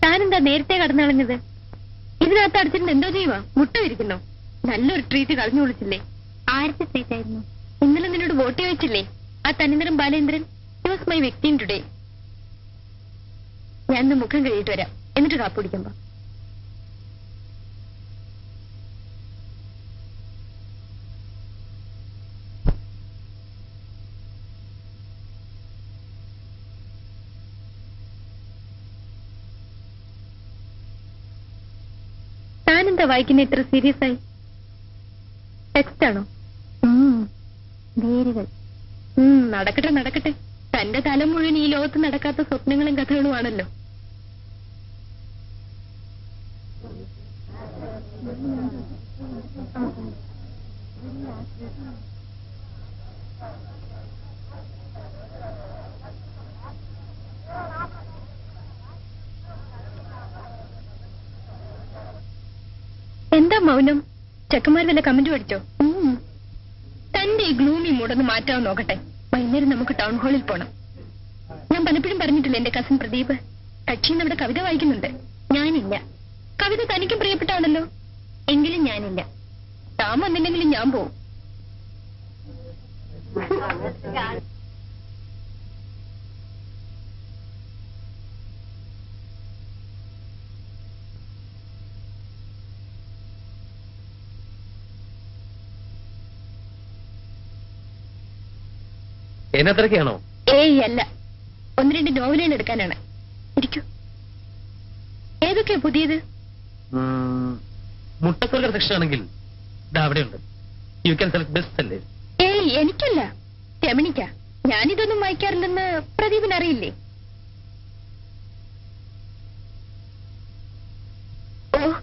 താനെന്താ നേരത്തെ കടന്നളഞ്ഞത്? ഇതിനകത്ത് അടിച്ചിട്ട് എന്തോ ചെയ്യുവാ? മുട്ട വിരിക്കുന്നോ? നല്ലൊരു ട്രീറ്റ് കളഞ്ഞു വിളിച്ചില്ലേ? ആരുടെ ട്രീറ്റ് ആയിരുന്നു? ഇന്നലെ നിന്നോട് വോട്ട് ചോദിച്ചില്ലേ ആ തനിനിറം Balendran? He was my victim today. ഞാൻ മുഖം കഴിയിട്ട് വരാം, എന്നിട്ട് കാപ്പ് കുടിക്കുമ്പോ. താനെന്താ വായിക്കുന്ന ഇത്ര സീരിയസ് ആയി? ടെക്സ്റ്റ് ആണോ? വേരുകൾ. നടക്കട്ടെ നടക്കട്ടെ. തന്റെ തല മുഴുവൻ ഈ ലോകത്ത് നടക്കാത്ത സ്വപ്നങ്ങളും കഥകളുമാണല്ലോ. എന്താ മൗനം? ചെക്കന്മാർ വല്ല കമന്റ് പഠിച്ചോ? തന്റെ ഈ ഗ്ലൂമി മൂടൊന്ന് മാറ്റാൻ നോക്കട്ടെ. വൈകുന്നേരം നമുക്ക് ടൗൺ ഹാളിൽ പോണം. ഞാൻ പലപ്പോഴും പറഞ്ഞിട്ടില്ല എന്റെ കസിൻ പ്രദീപ് കക്ഷിന്ന് അവിടെ കവിത വായിക്കുന്നുണ്ട്. ഞാനില്ല. കവിത തനിക്കും പ്രിയപ്പെട്ടാണല്ലോ. എങ്കിലും ഞാനില്ല. താൻ വന്നില്ലെങ്കിലും ഞാൻ പോവും. എന്നത്രയ്ക്കാണോ? ഏയ് അല്ല, 1-2 നോവലുകൾ എടുക്കാനാണ്. ഇരിക്കൂ. ഏതൊക്കെയാ പുതിയത്? മുട്ടക്കോലുകൾ സെക്ഷൻ ആണെങ്കിൽ അവിടെയുണ്ട്. You can select best sellers. ഏയ് എനിക്കല്ല, രമണിക്ക. ഞാനിതൊന്നും വായിക്കാറില്ലെന്ന് പ്രദീപിന് അറിയില്ലേ? ഓ,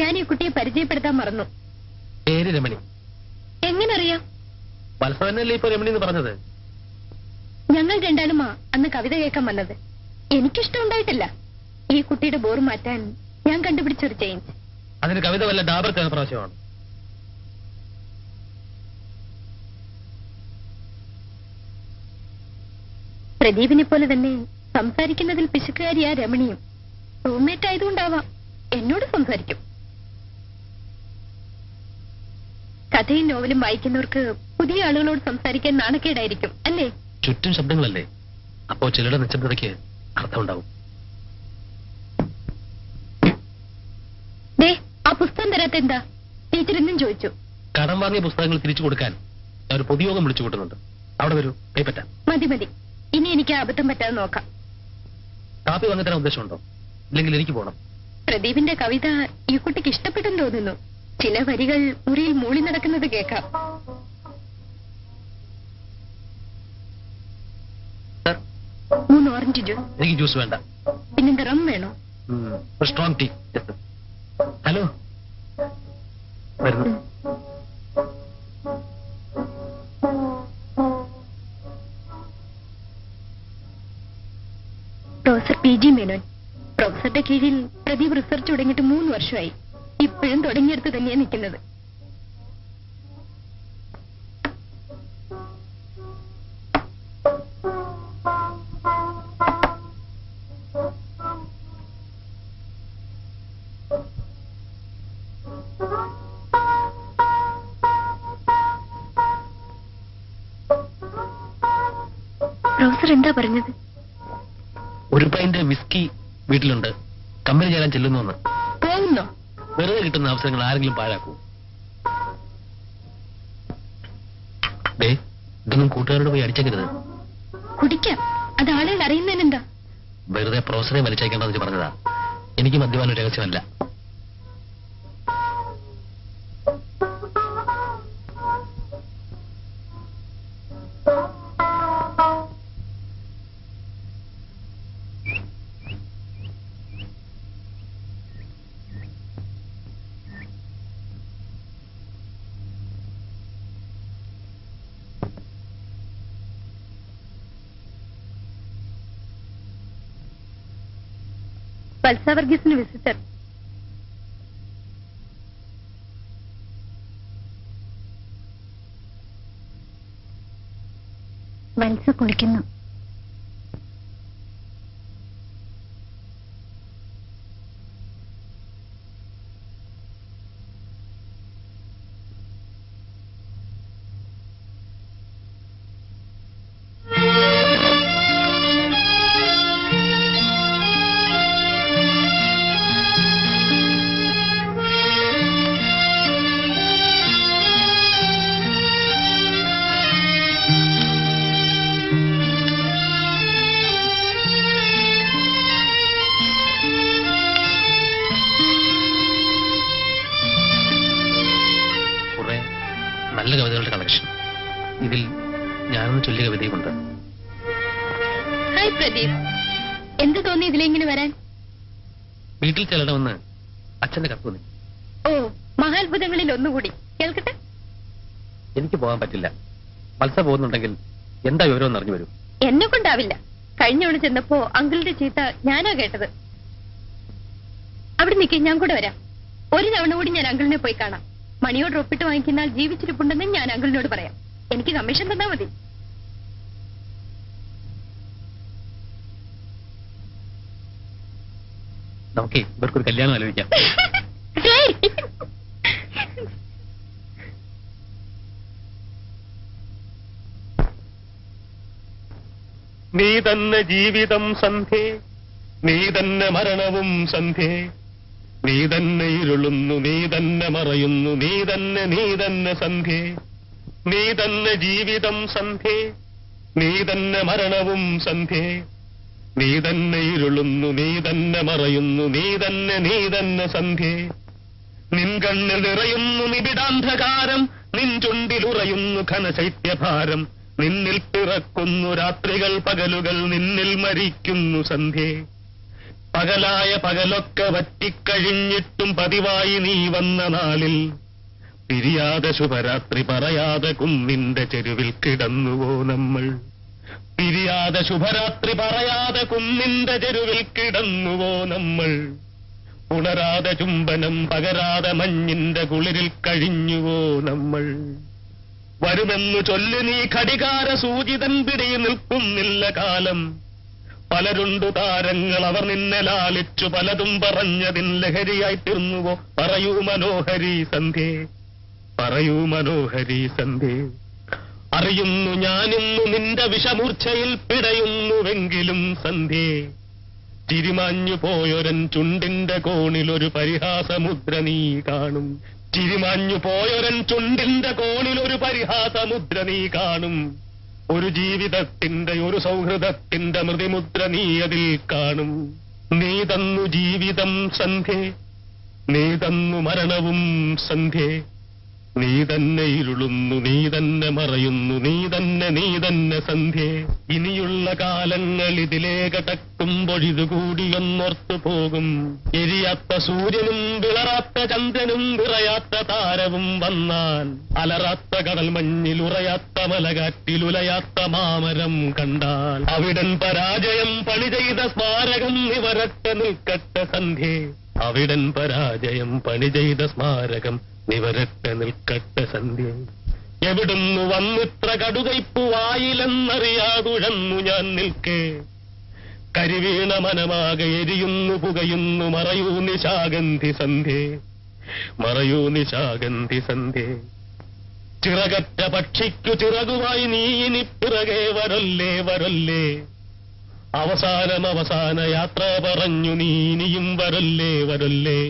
ഞാൻ ഈ കുട്ടിയെ പരിചയപ്പെടുത്താൻ മറന്നു. പേര് രമണി. എങ്ങനറിയാം? വത്സവനല്ലേ ഇപ്പൊ രമണി എന്ന് പറഞ്ഞത്? ഞങ്ങൾ രണ്ടാളുമാ അന്ന് കവിത കേൾക്കാൻ വന്നത്. എനിക്കിഷ്ടം ഉണ്ടായിട്ടില്ല. ഈ കുട്ടിയുടെ ബോർ മാറ്റാൻ ഞാൻ കണ്ടുപിടിച്ചൊരു ചേഞ്ച്. അതിന് കവിത വല്ല ഡാബർ പ്രാവശ്യമാണ്. പ്രദീപിനെ പോലെ തന്നെ സംസാരിക്കുന്നതിൽ പിശുക്കുകാരിയാ രമണിയും. റൂംമേറ്റ് ആയതുകൊണ്ടാവാം എന്നോട് സംസാരിക്കും. കഥയും നോവലും വായിക്കുന്നവർക്ക് പുതിയ ആളുകളോട് സംസാരിക്കാൻ നാണക്കേടായിരിക്കും അല്ലേ? ചുറ്റും ശബ്ദങ്ങളല്ലേ, അപ്പോ ചിലരുടെ നിശബ്ദതയ്ക്ക് അർത്ഥമുണ്ടാവും. ആ പുസ്തകം തരാത്ത എന്താ? ടീച്ചർ എന്നും ചോദിച്ചു. കടം വാങ്ങിയ പുസ്തകങ്ങൾ തിരിച്ചു കൊടുക്കാൻ ഒരു പൊതുയോഗം വിളിച്ചു കൂട്ടുന്നുണ്ട്. അവിടെ വരൂ, കൈപ്പറ്റാം. മതി മതി, ഇനി എനിക്ക് അബദ്ധം പറ്റാതെ നോക്കാം. കാപ്പി വാങ്ങി തരാൻ ഉദ്ദേശമുണ്ടോ? ഇല്ലെങ്കിൽ എനിക്ക് പോകണം. പ്രദീപിന്റെ കവിത ഈ കുട്ടിക്ക് ഇഷ്ടപ്പെട്ടെന്ന് തോന്നുന്നു. ചില വരികൾ മുറിയിൽ മൂളി നടക്കുന്നത് കേൾക്കാം. മൂന്ന് ഓറഞ്ച് ജ്യൂസ്. എനിക്ക് ജ്യൂസ് വേണ്ട. പിന്നെന്താ, റം വേണോ? Strong tea. ഹലോ, വരുന്നു. Professor PG Menon. പ്രൊഫസറുടെ കീഴിൽ പ്രദീപ് റിസർച്ച് തുടങ്ങിയിട്ട് 3 വർഷമായി. ഇപ്പോഴും തുടങ്ങിയെടുത്ത് തന്നെയാണ് നിൽക്കുന്നത്. പ്രൊഫസർ എന്താ പറഞ്ഞത്? ഒരു പൈന്റ് വിസ്കി വീട്ടിലുണ്ട്, കമ്പനി ചേരാൻ ചെല്ലുന്നു. പോകുന്നോ? വെറുതെ കിട്ടുന്ന അവസരങ്ങൾ ആരെങ്കിലും പാഴാക്കൂ? ഇതൊന്നും കൂട്ടുകാരോട് പോയി അടിച്ചേക്കരുത്. കുടിക്കാം, അത് ആളുകൾ അറിയുന്നതിനെന്താ? വെറുതെ പ്രൊഫസറെ വലിച്ചേക്കേണ്ടെന്ന് പറഞ്ഞതാ. എനിക്ക് മദ്യപാനം രഹസ്യമല്ല. വത്സ വർഗീസിന് വിസിറ്റർ. വത്സ കുളിക്കുന്നു. നല്ല കവിതകളുടെ കളക്ഷൻ. ഇതിൽ ഞാനൊന്ന് ചൊല്ലിയ കവിതയുമുണ്ട്. ഹായ് പ്രദീപ്, എന്ത് തോന്നി ഇതിലെങ്ങനെ വരാൻ? വീട്ടിൽ ചെല്ലണമെന്ന് അച്ഛന്റെ കത്ത് തോന്നി. ഓ, മഹാത്ഭുതങ്ങളിൽ ഒന്നുകൂടി കേൾക്കട്ടെ. എനിക്ക് പോകാൻ പറ്റില്ല. വത്സ പോകുന്നുണ്ടെങ്കിൽ എന്താ വിവരം അറിഞ്ഞു വരും. എന്നെ കൊണ്ടാവില്ല. കഴിഞ്ഞവണ് ചെന്നപ്പോ അങ്കിളിന്റെ ചീത്ത ഞാനാ കേട്ടത്. അവിടെ നിൽക്കേ, ഞാൻ കൂടെ വരാം. ഒരു തവണ കൂടി ഞാൻ അങ്കിളിനെ പോയി കാണാം. മണിയോട് ഒപ്പിട്ട് വാങ്ങിക്കുന്നാൽ ജീവിച്ചിരിപ്പുണ്ടെന്ന് ഞാൻ അങ്കിളിനോട് പറയാം. എനിക്ക് കമ്മീഷൻ തന്നാ മതി. നമുക്ക് ഇവർക്കൊരു കല്യാണം ആലോചിക്കാം. നീ തന്നെ ജീവിതം സന്ധ്യേ, നീ തന്നെ മരണവും സന്ധ്യേ, നീ തന്നെ ഇരുളുന്നു, നീ തന്നെ മറയുന്നു, നീ തന്നെ സന്ധ്യേ, നീ തന്നെ ജീവിതം സന്ധ്യേ, നീ തന്നെ മരണവും സന്ധ്യേ, നീ തന്നെ ഇരുളുന്നു, നീ തന്നെ മറയുന്നു, നീ തന്നെ സന്ധ്യേ, നിൻ കണ്ണിൽ നിറയുന്നു നിബിഡാന്ധകാരം, നിൻ ചുണ്ടിലുറയുന്നു ഘനശൈത്യഭാരം, നിന്നിൽ പിറക്കുന്നു രാത്രികൾ പകലുകൾ, നിന്നിൽ മരിക്കുന്നു സന്ധ്യേ. പകലായ പകലൊക്കെ വറ്റിക്കഴിഞ്ഞിട്ടും പതിവായി നീ വന്ന നാളിൽ പിരിയാതെ ശുഭരാത്രി പറയാതെ കുന്നിന്റെ ചെരുവിൽ കിടന്നുവോ നമ്മൾ. പിരിയാതെ ശുഭരാത്രി പറയാതെ കുന്നിന്റെ ചെരുവിൽ കിടന്നുവോ നമ്മൾ. ഉണരാതെ ചുംബനം പകരാതെ മഞ്ഞിന്റെ കുളിരിൽ കഴിഞ്ഞുവോ നമ്മൾ. വരുമെന്നു ചൊല്ലി നീ ഘടികാര സൂചിതൻ പിടി നിൽക്കുന്നില്ല കാലം. പലരുണ്ടു താരങ്ങൾ, അവർ നിന്നെ ലാളിച്ചു പലതും പറഞ്ഞതിൻ ലഹരിയായിത്തീർന്നുവോ. പറയൂ മനോഹരി സന്ധ്യേ, പറയൂ മനോഹരി സന്ധ്യേ. അറിയുന്നു ഞാനിന്നു നിന്റെ വിഷമൂർച്ഛയിൽ പിടയുന്നുവെങ്കിലും സന്ധ്യേ, ചിരിമാഞ്ഞു പോയൊരൻ ചുണ്ടിന്റെ കോണിലൊരു പരിഹാസമുദ്ര നീ കാണും. ചിരിമാഞ്ഞു പോയൊരൻ ചുണ്ടിന്റെ കോണിലൊരു പരിഹാസമുദ്ര നീ കാണും. ഒരു ജീവിതത്തിന്റെ ഒരു സൗഹൃദത്തിന്റെ മൃതിമുദ്ര നീ അതിൽ കാണും. നീ തന്നു ജീവിതം സന്ധ്യേ, നീ തന്നു മരണവും സന്ധ്യേ, നീ തന്നെ ഇരുളുന്നു, നീ തന്നെ മറയുന്നു, നീ തന്നെ സന്ധ്യേ. ഇനിയുള്ള കാലങ്ങൾ ഇതിലേ കടക്കുമ്പൊഴിതുകൂടിയൊന്നോർത്തു പോകും. എരിയാത്ത സൂര്യനും വിളറാത്ത ചന്ദ്രനും വിറയാത്ത താരവും വന്നാൽ, അലറാത്ത കടൽ മഞ്ഞിൽ ഉറയാത്ത മലകാറ്റിലുലയാത്ത മാമരം കണ്ടാൽ, അവിടൻ പരാജയം പണി ചെയ്ത സ്മാരകം നിവരട്ടെ നിൽക്കട്ടെ സന്ധ്യേ. അവിടൻ പരാജയം പണി ചെയ്ത സ്മാരകം നിവരട്ടെ നിൽക്കട്ടെ സന്ധ്യേ. എവിടുന്നു വന്നിത്ര കടുകയ്പു വായിലെന്നറിയാതുഴന്നു ഞാൻ നിൽക്കേ. കരിവീണ മനമാകെ എരിയുന്നു പുകയുന്നു, മറയൂ നിശാഗന്ധി സന്ധ്യേ, മറയൂ നിശാഗന്ധി സന്ധ്യേ. ചിറകറ്റ പക്ഷിക്കു ചിറകുമായി നീ ഇനി പിറകെ വരല്ലേ വരല്ലേ. അവസാന യാത്ര പറഞ്ഞു നീ ഇനിയും വരല്ലേ വരല്ലേ.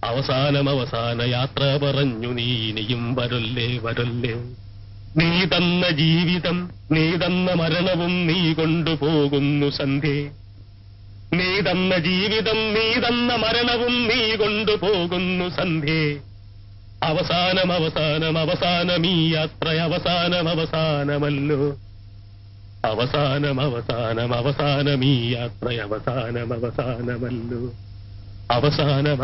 അവസാന യാത്ര പറഞ്ഞു നീ ഇനിയും വരല്ലേ വരല്ലേ. നീ തന്ന ജീവിതം നീ തന്ന മരണവും നീ കൊണ്ടുപോകുന്നു സന്ധ്യേ. നീ തന്ന ജീവിതം നീ തന്ന മരണവും നീ കൊണ്ടുപോകുന്നു സന്ധ്യേ. അവസാനം ഈ യാത്ര അവസാനമല്ലോ. അവസാനം ഈ യാത്ര അവസാനമല്ലോ. അവസാനം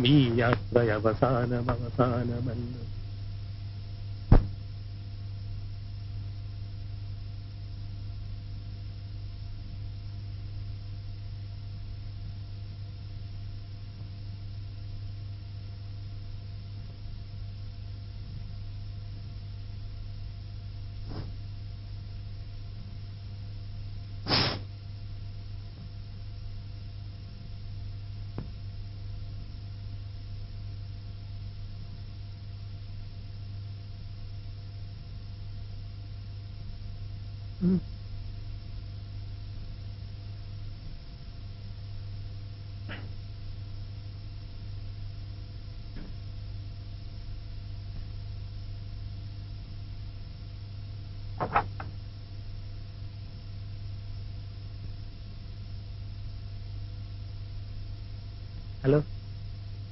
ഈ യാത്ര അവസാനമല്ലോ.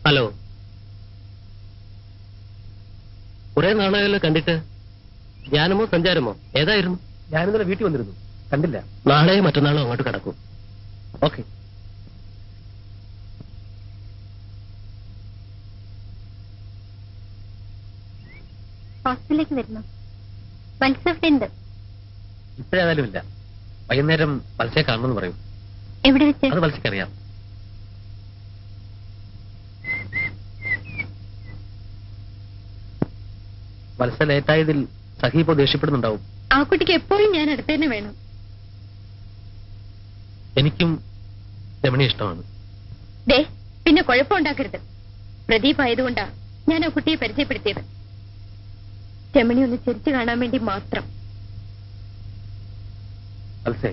ഹലോ. കുറെ നാളായല്ലോ കണ്ടിട്ട്. ധ്യാനമോ സഞ്ചാരമോ ഏതായിരുന്നു? ഞാനിന്നലെ വീട്ടിൽ വന്നിരുന്നു, കണ്ടില്ല. നാളെയോ മറ്റന്നാളോ അങ്ങോട്ട് കിടക്കും. ഓക്കെ. ഹോസ്റ്റലിലേക്ക് വരുന്നു. മത്സ്യമുണ്ട്. ഇപ്പഴേതായാലും ഇല്ല. വൈകുന്നേരം വത്സയെ കാണണമെന്ന് പറയും. എവിടെ വെച്ച്? അത് വത്സയ്ക്കറിയാം. വത്സ ലേറ്റായതിൽ സഹീപ്പോ ദേഷ്യപ്പെടുന്നുണ്ടാവും. ആ കുട്ടിക്ക് എപ്പോഴും ഞാൻ അടുത്ത് തന്നെ വേണം. എനിക്കും രമണി ഇഷ്ടമാണ്. ദേ, പിന്നെ കുഴപ്പമുണ്ടാക്കരുത്. പ്രദീപ് ആയതുകൊണ്ടാ ഞാൻ ആ കുട്ടിയെ പരിചയപ്പെടുത്തിയത്. രമണി ഒന്ന് ചിരിച്ചു കാണാൻ വേണ്ടി മാത്രം. വത്സേ,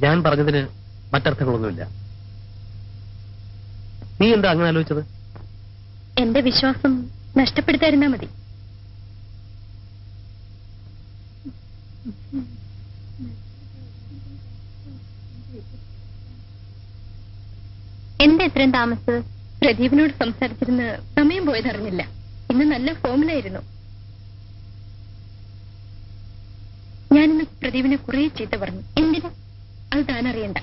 ഞാൻ പറഞ്ഞതിന് മറ്റർത്ഥങ്ങളൊന്നുമില്ല. നീ എന്താ അങ്ങനെ ആലോചിച്ചത്? എന്റെ വിശ്വാസം നഷ്ടപ്പെടുത്താതിരുന്നാ മതി. എന്താ ഇത്രയും താമസിച്ചത്? പ്രദീപിനോട് സംസാരിച്ചിരുന്ന് സമയം പോയതറിഞ്ഞില്ല. ഇന്ന് നല്ല ഫോമിലായിരുന്നു. ഞാനിന്ന് പ്രദീപിനെ കുറെ ചീത്ത പറഞ്ഞു. എന്തിനാ? അത് താനറിയണ്ട.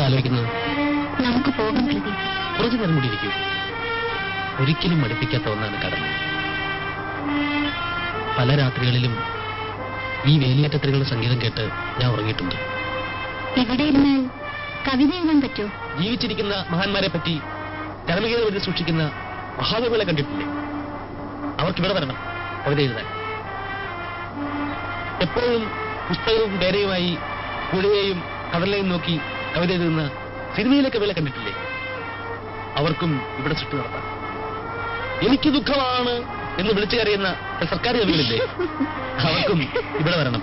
ആലോചിക്കുന്നത്? നമുക്ക് പോകാം പ്രദീപ്. കുറച്ചു നേരം കൂടി ഇരിക്കൂ. ഒരിക്കലും മടുപ്പിക്കാത്ത ഒന്നാണ് കടൽ. പല രാത്രികളിലും ഈ വേലിയേറ്റത്തിലുള്ള സംഗീതം കേട്ട് ഞാൻ ഉറങ്ങിയിട്ടുണ്ട്. എവിടെ ഇരുന്നാൽ കവിത എഴുതാൻ പറ്റുമോ? ജീവിച്ചിരിക്കുന്ന മഹാന്മാരെ പറ്റി കർമ്മഗീതം എഴുതി സൂക്ഷിക്കുന്ന മഹാകവികളെ കണ്ടിട്ടില്ലേ? അവർക്കിവിടെ വരണം കവിത എഴുതാൻ. എപ്പോഴും പുസ്തകവും പേരയുമായി പുഴയെയും കടലിനെയും നോക്കി കവിത എഴുതുന്ന സിനിമയിലെ കവികളെ കണ്ടിട്ടില്ലേ? അവർക്കും ഇവിടെ സൃഷ്ടി നടത്താം. എനിക്ക് ദുഃഖമാണ് എന്ന് വിളിച്ചു കറിയുന്ന സർക്കാർ ജോലികളില്ലേ, അവർക്കും ഇവിടെ വരണം.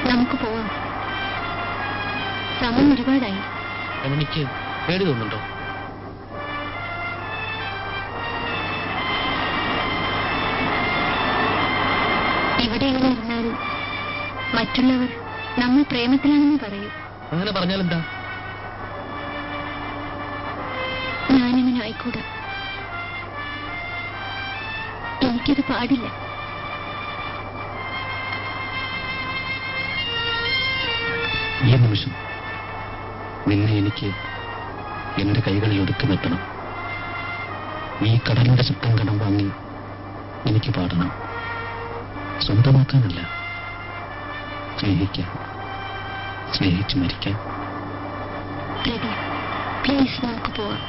നമുക്ക് പോവാം. സമയം ഒരുപാടായി. രമണിക്ക് പേടി തോന്നുന്നുണ്ടോ? ഇവിടെ എങ്ങനെ ഇരുന്നാലും മറ്റുള്ളവർ നമ്മൾ പ്രേമത്തിലാണെന്ന് പറയും. അങ്ങനെ പറഞ്ഞാലെന്താ? ഞാനിങ്ങനെ ആയിക്കൂടാ. എനിക്കത് പാടില്ല. ഈ നിമിഷം നിന്നെ എനിക്ക് എന്റെ കൈകളിൽ ഒതുക്കി നിർത്തണം. ഈ കടലിന്റെ ശബ്ദം കടം വാങ്ങി എനിക്ക് പാടണം. സ്വന്തമാക്കാനല്ല, സ്നേഹിക്കാൻ, സ്നേഹിച്ചു മരിക്കാൻ. പ്ലീസ് നമുക്ക് പോവാം.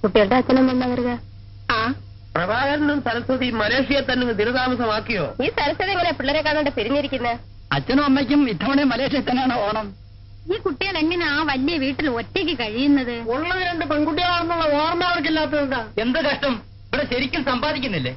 കുട്ടികളുടെ അച്ഛനും വന്നവരുക. പ്രഭാകരനും സരസ്വതി മലേഷ്യയെ തന്നെ ദിനതാമസമാക്കിയോ? ഈ സരസ്വതി എങ്ങനെ പിള്ളേരെ കാണാണ്ട് പിരിഞ്ഞിരിക്കുന്നത്? അച്ഛനും അമ്മയ്ക്കും ഇത്തവണ മലേഷ്യയിൽ തന്നെയാണ് ഓണം. ഈ കുട്ടികൾ എങ്ങനെ ആ വലിയ വീട്ടിൽ ഒറ്റയ്ക്ക് കഴിയുന്നത്? ഉള്ളത് 2 പെൺകുട്ടികളാണെന്നുള്ള ഓർമ്മ അവർക്കില്ലാത്തത് എന്ത് കഷ്ടം. ഇവിടെ ശരിക്കും സമ്പാദിക്കുന്നില്ലേ?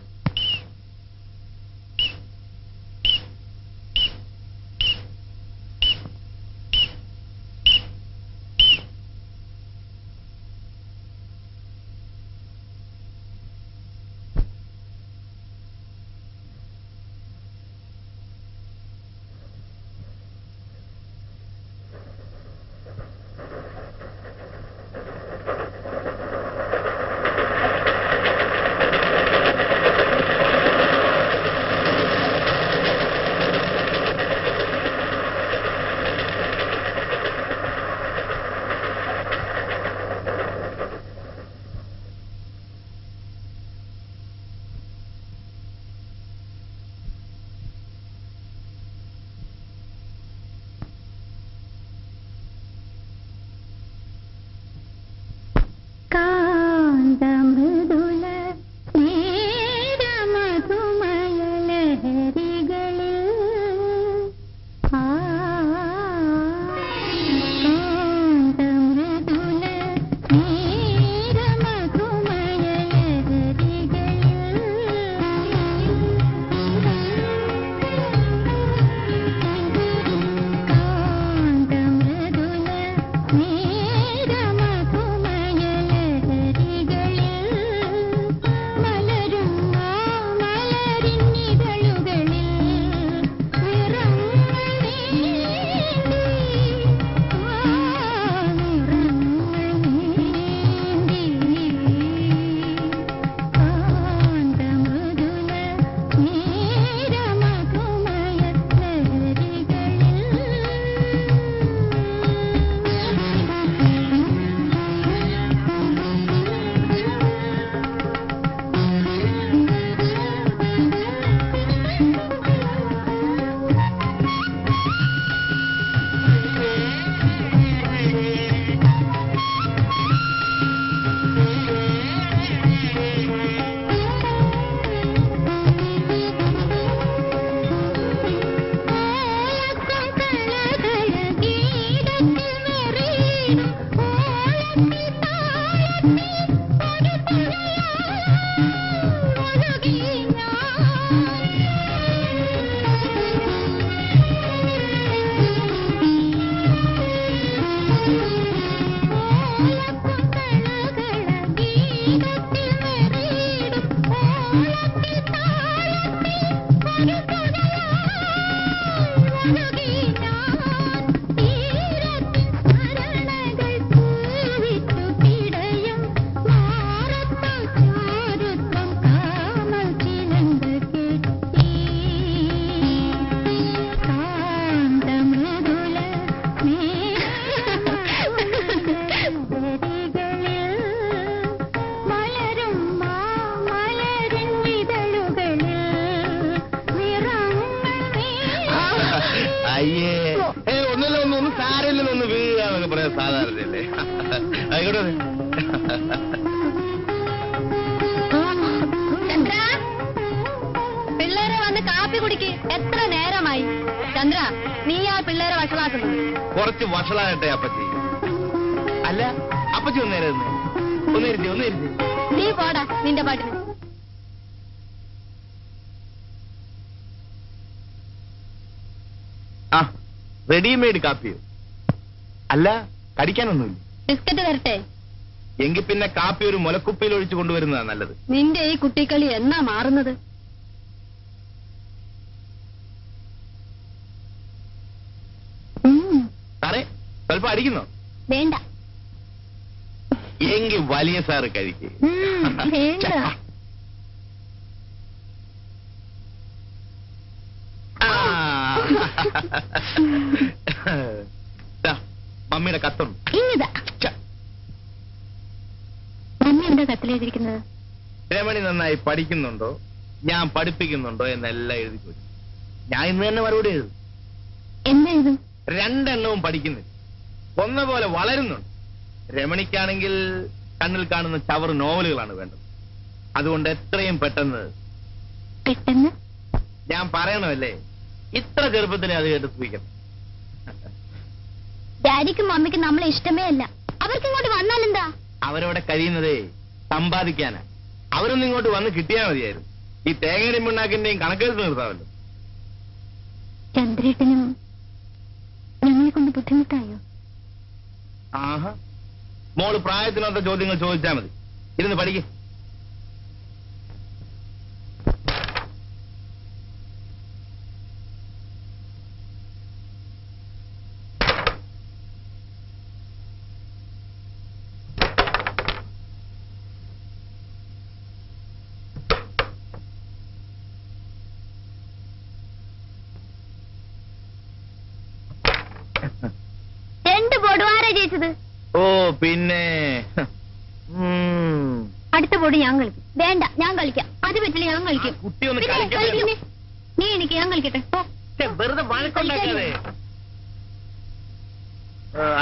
കാര്യമല്ലേ? ആയിക്കോട്ടെ. ചന്ദ്ര, പിള്ളേരെ വന്ന് കാപ്പി കുടിക്ക്. എത്ര നേരമായി? ചന്ദ്ര, നീ ആ പിള്ളേരെ വഷളാക്കുന്നു. കുറച്ച് വഷളാകട്ടെ അപ്പച്ചി. അല്ല, അപ്പച്ചി ഒന്നേരുത്തി. നീ പോടാ നിന്റെ പാട്ടിന്. ആ, റെഡിമെയ്ഡ് കാപ്പിയോ? അല്ല, കടിക്കാനൊന്നുമില്ല. ബിസ്ക്കറ്റ് തരട്ടെ? എങ്കിൽ പിന്നെ കാപ്പി ഒരു മുലക്കുപ്പിയിൽ ഒഴിച്ചു കൊണ്ടുവരുന്നതാ നല്ലത്. നിന്റെ ഈ കുട്ടിക്കളി എന്നാ മാറുന്നത്? സാറേ, സ്വല്പം അടിക്കുന്നോ? വേണ്ട. എങ്കിൽ വലിയ സാറ് കഴിക്കേ. വേണ്ട. മമ്മിയുടെ കത്തുണ്ട്. മമ്മി എന്താ കത്തിലെഴുതിയിരിക്കുന്നത്? രമണി നന്നായി പഠിക്കുന്നുണ്ടോ, ഞാൻ പഠിപ്പിക്കുന്നുണ്ടോ എന്നെല്ലാം എഴുതി പോയി. ഞാൻ ഇന്ന് തന്നെ മറുപടി എഴുതും. എന്താ ഇത്? രണ്ടെണ്ണവും പഠിക്കുന്നില്ല, ഒന്ന പോലെ വളരുന്നുണ്ട്. രമണിക്കാണെങ്കിൽ കണ്ണിൽ കാണുന്ന ചവറ് നോവലുകളാണ് വേണ്ടത്. അതുകൊണ്ട് എത്രയും പെട്ടെന്ന് ഞാൻ പറയണമല്ലേ, ഇത്ര ചെറുപ്പത്തിലെ അത് കേട്ട് സൂക്ഷിക്കണം. ഡാഡിക്കും മമ്മിക്കും നമ്മളെ ഇഷ്ടമേ അല്ല. അവർക്ക് ഇങ്ങോട്ട് വന്നാലെന്താ? അവരവിടെ കഴിയുന്നതേ സമ്പാദിക്കാനാ. അവരൊന്നും ഇങ്ങോട്ട് വന്ന് കിട്ടിയാൽ മതിയായിരുന്നു. ഈ തേങ്ങയുടെയും പിണ്ണാക്കിന്റെയും കണക്കെടുത്ത് നിർത്താമല്ലോ. ചന്ദ്രേട്ടനും ഞങ്ങളെ കൊണ്ട് ബുദ്ധിമുട്ടായോ? ആഹാ, മോള് പ്രായത്തിനൊത്ത ചോദ്യങ്ങൾ ചോദിച്ചാൽ മതി. ഇരുന്ന് പഠിക്കേ. രണ്ട് ബോർഡ് ആരാ ജയിച്ചത്? ഓ പിന്നെ അടുത്ത ബോർഡ് ഞാൻ കളിക്കും. വേണ്ട, ഞാൻ കളിക്കാം. അത് പറ്റില്ല, ഞാൻ കളിക്കും. കുട്ടി ഒന്ന് പിന്നെ കളിക്കട്ടെ. കളിക്കുന്നേ. നീ എനിക്ക്, ഞാൻ കളിക്കട്ടെ. വെറുതെ വഴക്കുണ്ടാക്കാതെ.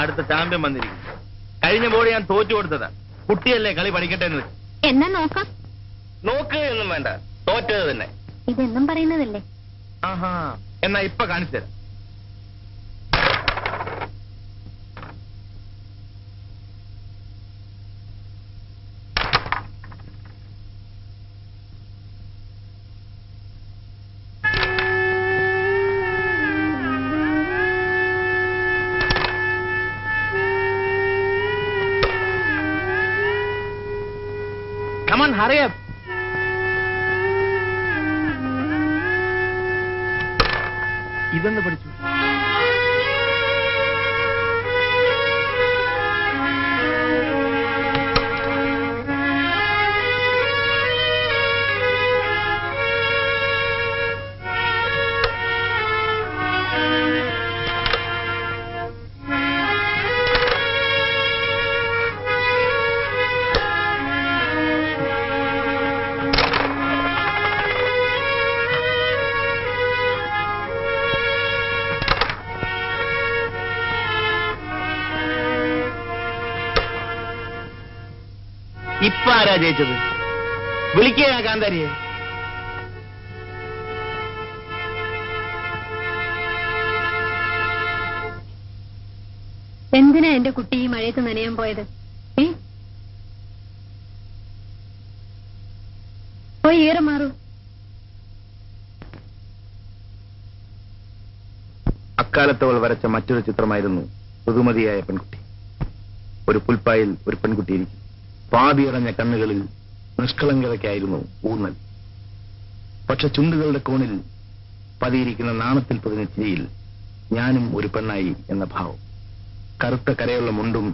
അടുത്ത ചാമ്പ്യൻ വന്നിരിക്കും. കഴിഞ്ഞ ബോർഡ് ഞാൻ തോറ്റു കൊടുത്തതാ. കുട്ടിയല്ലേ, കളി പഠിക്കട്ടെ എന്ന് വെച്ചു. എന്നാ നോക്കാം. നോക്ക് എന്നും വേണ്ട, തോറ്റത് തന്നെ. ഇതെന്നും പറയുന്നതല്ലേ? ആഹാ, എന്നാ ഇപ്പൊ കാണിച്ചു തരാം. Come on, hurry up. ഇതെന്ന് പഠിച്ചു. ഇപ്പൊ ആരാ ജയിച്ചത്? വിളിക്കുക കാന്താരിയെ. എന്തിനാ എന്റെ കുട്ടി ഈ മഴയത്ത് നനയാൻ പോയത്? പോയി ഈറ മാറൂ. അക്കാലത്തവൾ വരച്ച മറ്റൊരു ചിത്രമായിരുന്നു ഋതുമതിയായ പെൺകുട്ടി. ഒരു പുൽപ്പായിൽ ഒരു പെൺകുട്ടി ഇരിക്കും. പാതിയടഞ്ഞ കണ്ണുകളിൽ നിഷ്കളങ്കതയ്ക്കായിരുന്നു ഊന്നൽ. പക്ഷെ ചുണ്ടുകളുടെ കോണിൽ പതിയിരിക്കുന്ന നാണത്തിൽ പൊതിഞ്ഞ ചിരിയിൽ ഞാനും ഒരു പെണ്ണായി എന്ന ഭാവം. കറുത്ത കരയുള്ള മുണ്ടും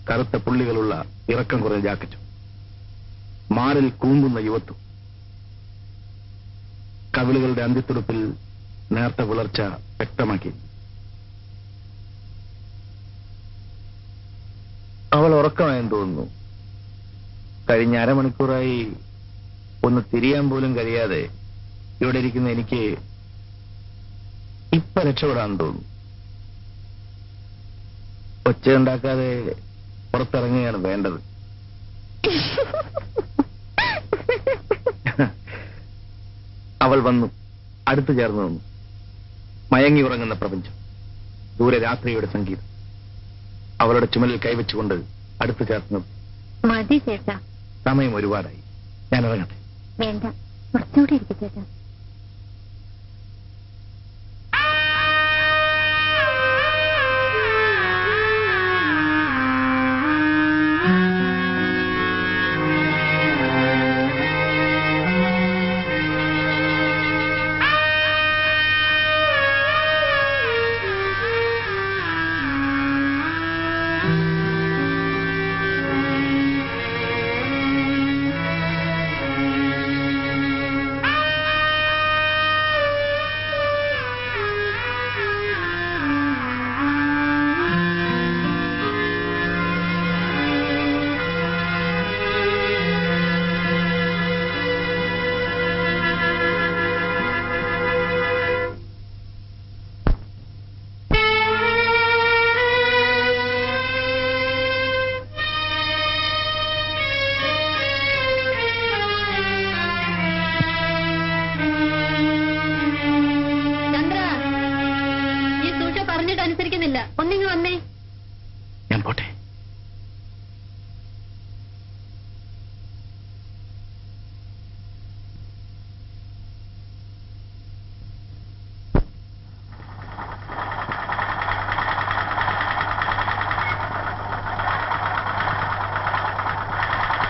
കറുത്ത പുള്ളികളുള്ള ഇറക്കം കുറഞ്ഞ ജാക്കറ്റും, മാറിൽ കൂമ്പുന്ന യുവത്വം, കവിളുകളുടെ അന്ത്യത്തുടുപ്പിൽ നേർത്ത വിളർച്ച വ്യക്തമാക്കി. അവൾ ഉറക്കമായെന്ന് തോന്നുന്നു. കഴിഞ്ഞ അരമണിക്കൂറായി ഒന്ന് തിരിയാൻ പോലും കഴിയാതെ ഇവിടെ ഇരിക്കുന്ന എനിക്ക് ഇപ്പൊ രക്ഷപ്പെടാൻ തോന്നുന്നു. ഒച്ചയുണ്ടാക്കാതെ പുറത്തിറങ്ങുകയാണ് വേണ്ടത്. അവൾ വന്നു, അടുത്തു ചേർന്ന് നിന്നു. മയങ്ങി ഉറങ്ങുന്ന പ്രപഞ്ചം, ദൂരെ രാത്രിയുടെ സംഗീതം. അവളുടെ ചുമലിൽ കൈവച്ചുകൊണ്ട് അടുത്തു ചേർന്നു. മതി ചേട്ടാ, സമയം ഒരുപാടായി, ഞാൻ ഇറങ്ങട്ടെ. വേണ്ട, കുറച്ചുകൂടി ഇരിക്കും ചേട്ടാ. ഒന്നിങ്ങ് വന്നേ. ഞാൻ പോട്ടെ.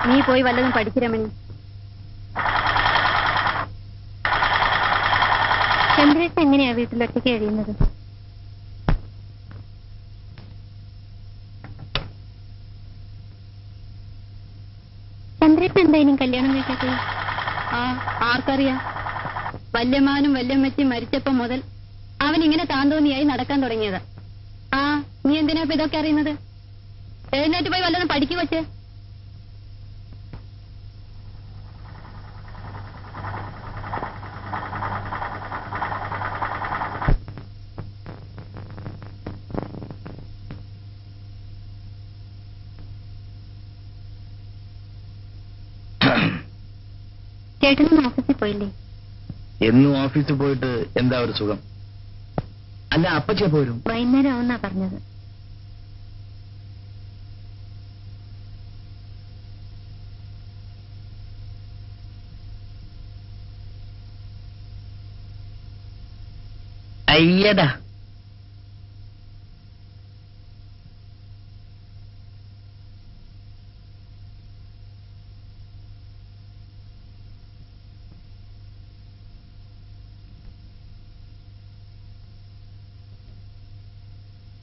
നീ പോയി വല്ലതും പഠിക്ക് രമണി. ചന്ദ്രേട്ടൻ എങ്ങനെയാ വീട്ടിലൊറ്റയ്ക്ക് കഴിയുന്നത്? ചന്ദ്രേട്ടൻ എന്താ ഇനി കല്യാണം കഴിക്കാത്തത്? ആർക്കറിയാം. വല്യമാനും വല്യമ്മച്ചും മരിച്ചപ്പോ മുതൽ അവൻ ഇങ്ങനെ താന്തോന്നിയായി നടക്കാൻ തുടങ്ങിയതാ. നീ എന്തിനാ ഇപ്പൊ ഇതൊക്കെ അറിയുന്നത്? എഴുന്നേറ്റ് പോയി വല്ലതും പഠിക്കു വച്ചേ. ചേട്ടനും ഓഫീസിൽ പോയില്ലേ? എന്നും ഓഫീസിൽ പോയിട്ട് എന്താ ഒരു സുഖം? അല്ല, അപ്പച്ചേ പോരും. വൈകുന്നേരം ആവുന്നാ പറഞ്ഞത്. അയ്യടാ,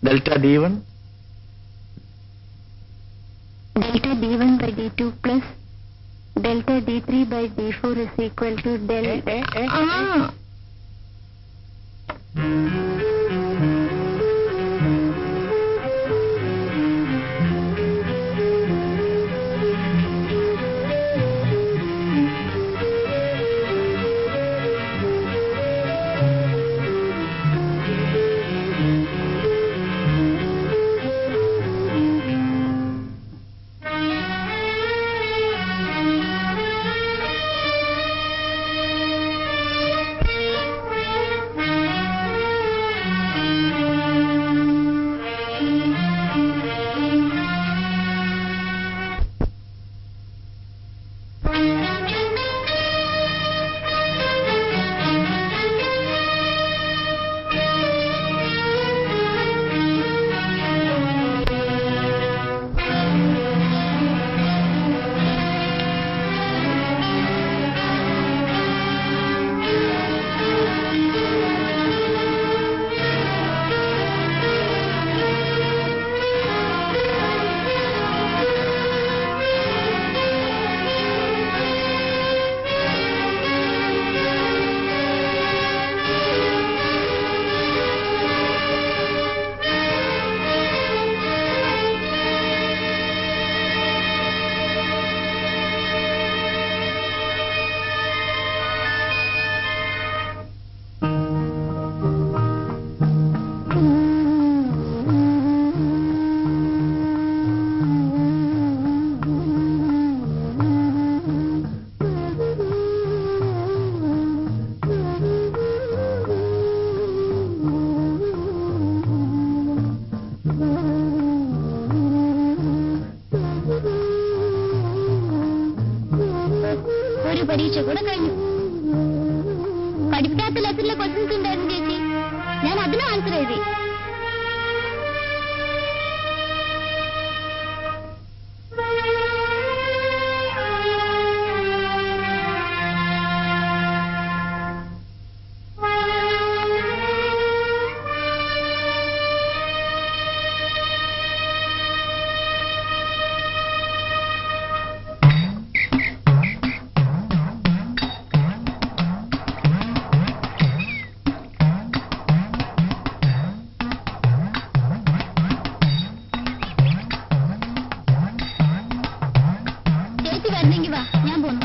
Delta D1 Delta D1 by D2 plus Delta D3 by D4 is equal to delta. ഒരു പരീക്ഷ കൂടെ കഴിഞ്ഞു. പഠിപ്പിക്കാത്ത ലെസണിലെ ക്വസ്റ്റ്യൻസ് ഉണ്ടായിരുന്നു ചേച്ചി. ഞാൻ അതിനും ആൻസർ എഴുതി. വരണമെങ്കിൽ വാ, ഞാൻ പോന്നു.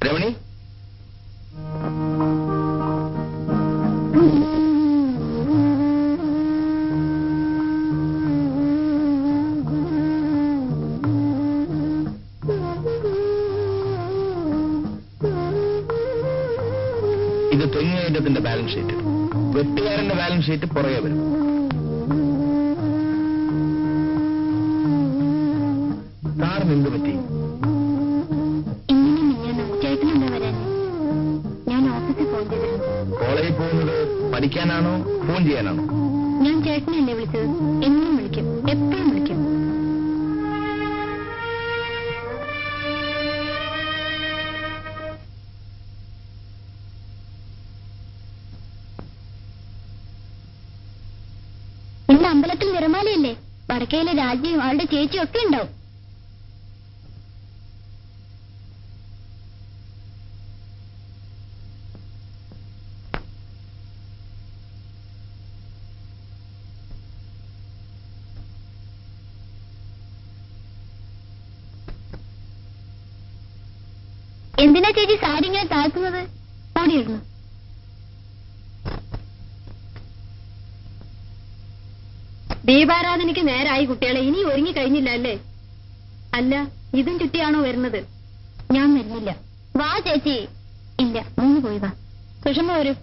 രമണി, ഇത് തെങ്ങേറ്റത്തിന്റെ ബാലൻസ് ഷീറ്റ്. വെട്ടുകാരന്റെ ബാലൻസ് ഷീറ്റ് പുറകെ വരും. സാറിന് എന്ത് പറ്റി? കോളേജിൽ പോകുന്നത് പഠിക്കാനാണോ ഫോൺ ചെയ്യാനാണോ? ഞാൻ ചേട്ടനല്ലേ വിളിച്ചത്. എന്നും വിളിക്കും, എപ്പോഴും വിളിക്കും. ഇന്ന് അമ്പലത്തിൽ നിറമാലയല്ലേ? വടക്കയിലെ രാജ്യവും അവളുടെ ചേച്ചിയും ഒക്കെ ഉണ്ടാവും. എന്തിനാ ചേച്ചി സാരി ഇങ്ങനെ താഴ്ത്തുന്നത്? ഓടിയിരുന്നു. ദീപാരാധനയ്ക്ക് നേരായി കുട്ടികളെ. ഇനി ഒരുങ്ങി കഴിഞ്ഞില്ല അല്ലേ? അല്ല, ഇതും ചുറ്റിയാണോ വരുന്നത്? ഞാൻ വരുന്നില്ല. വാ ചേച്ചി. ഇല്ല, മൂന്ന് പോയി വാ. സുഷമ വരൂ.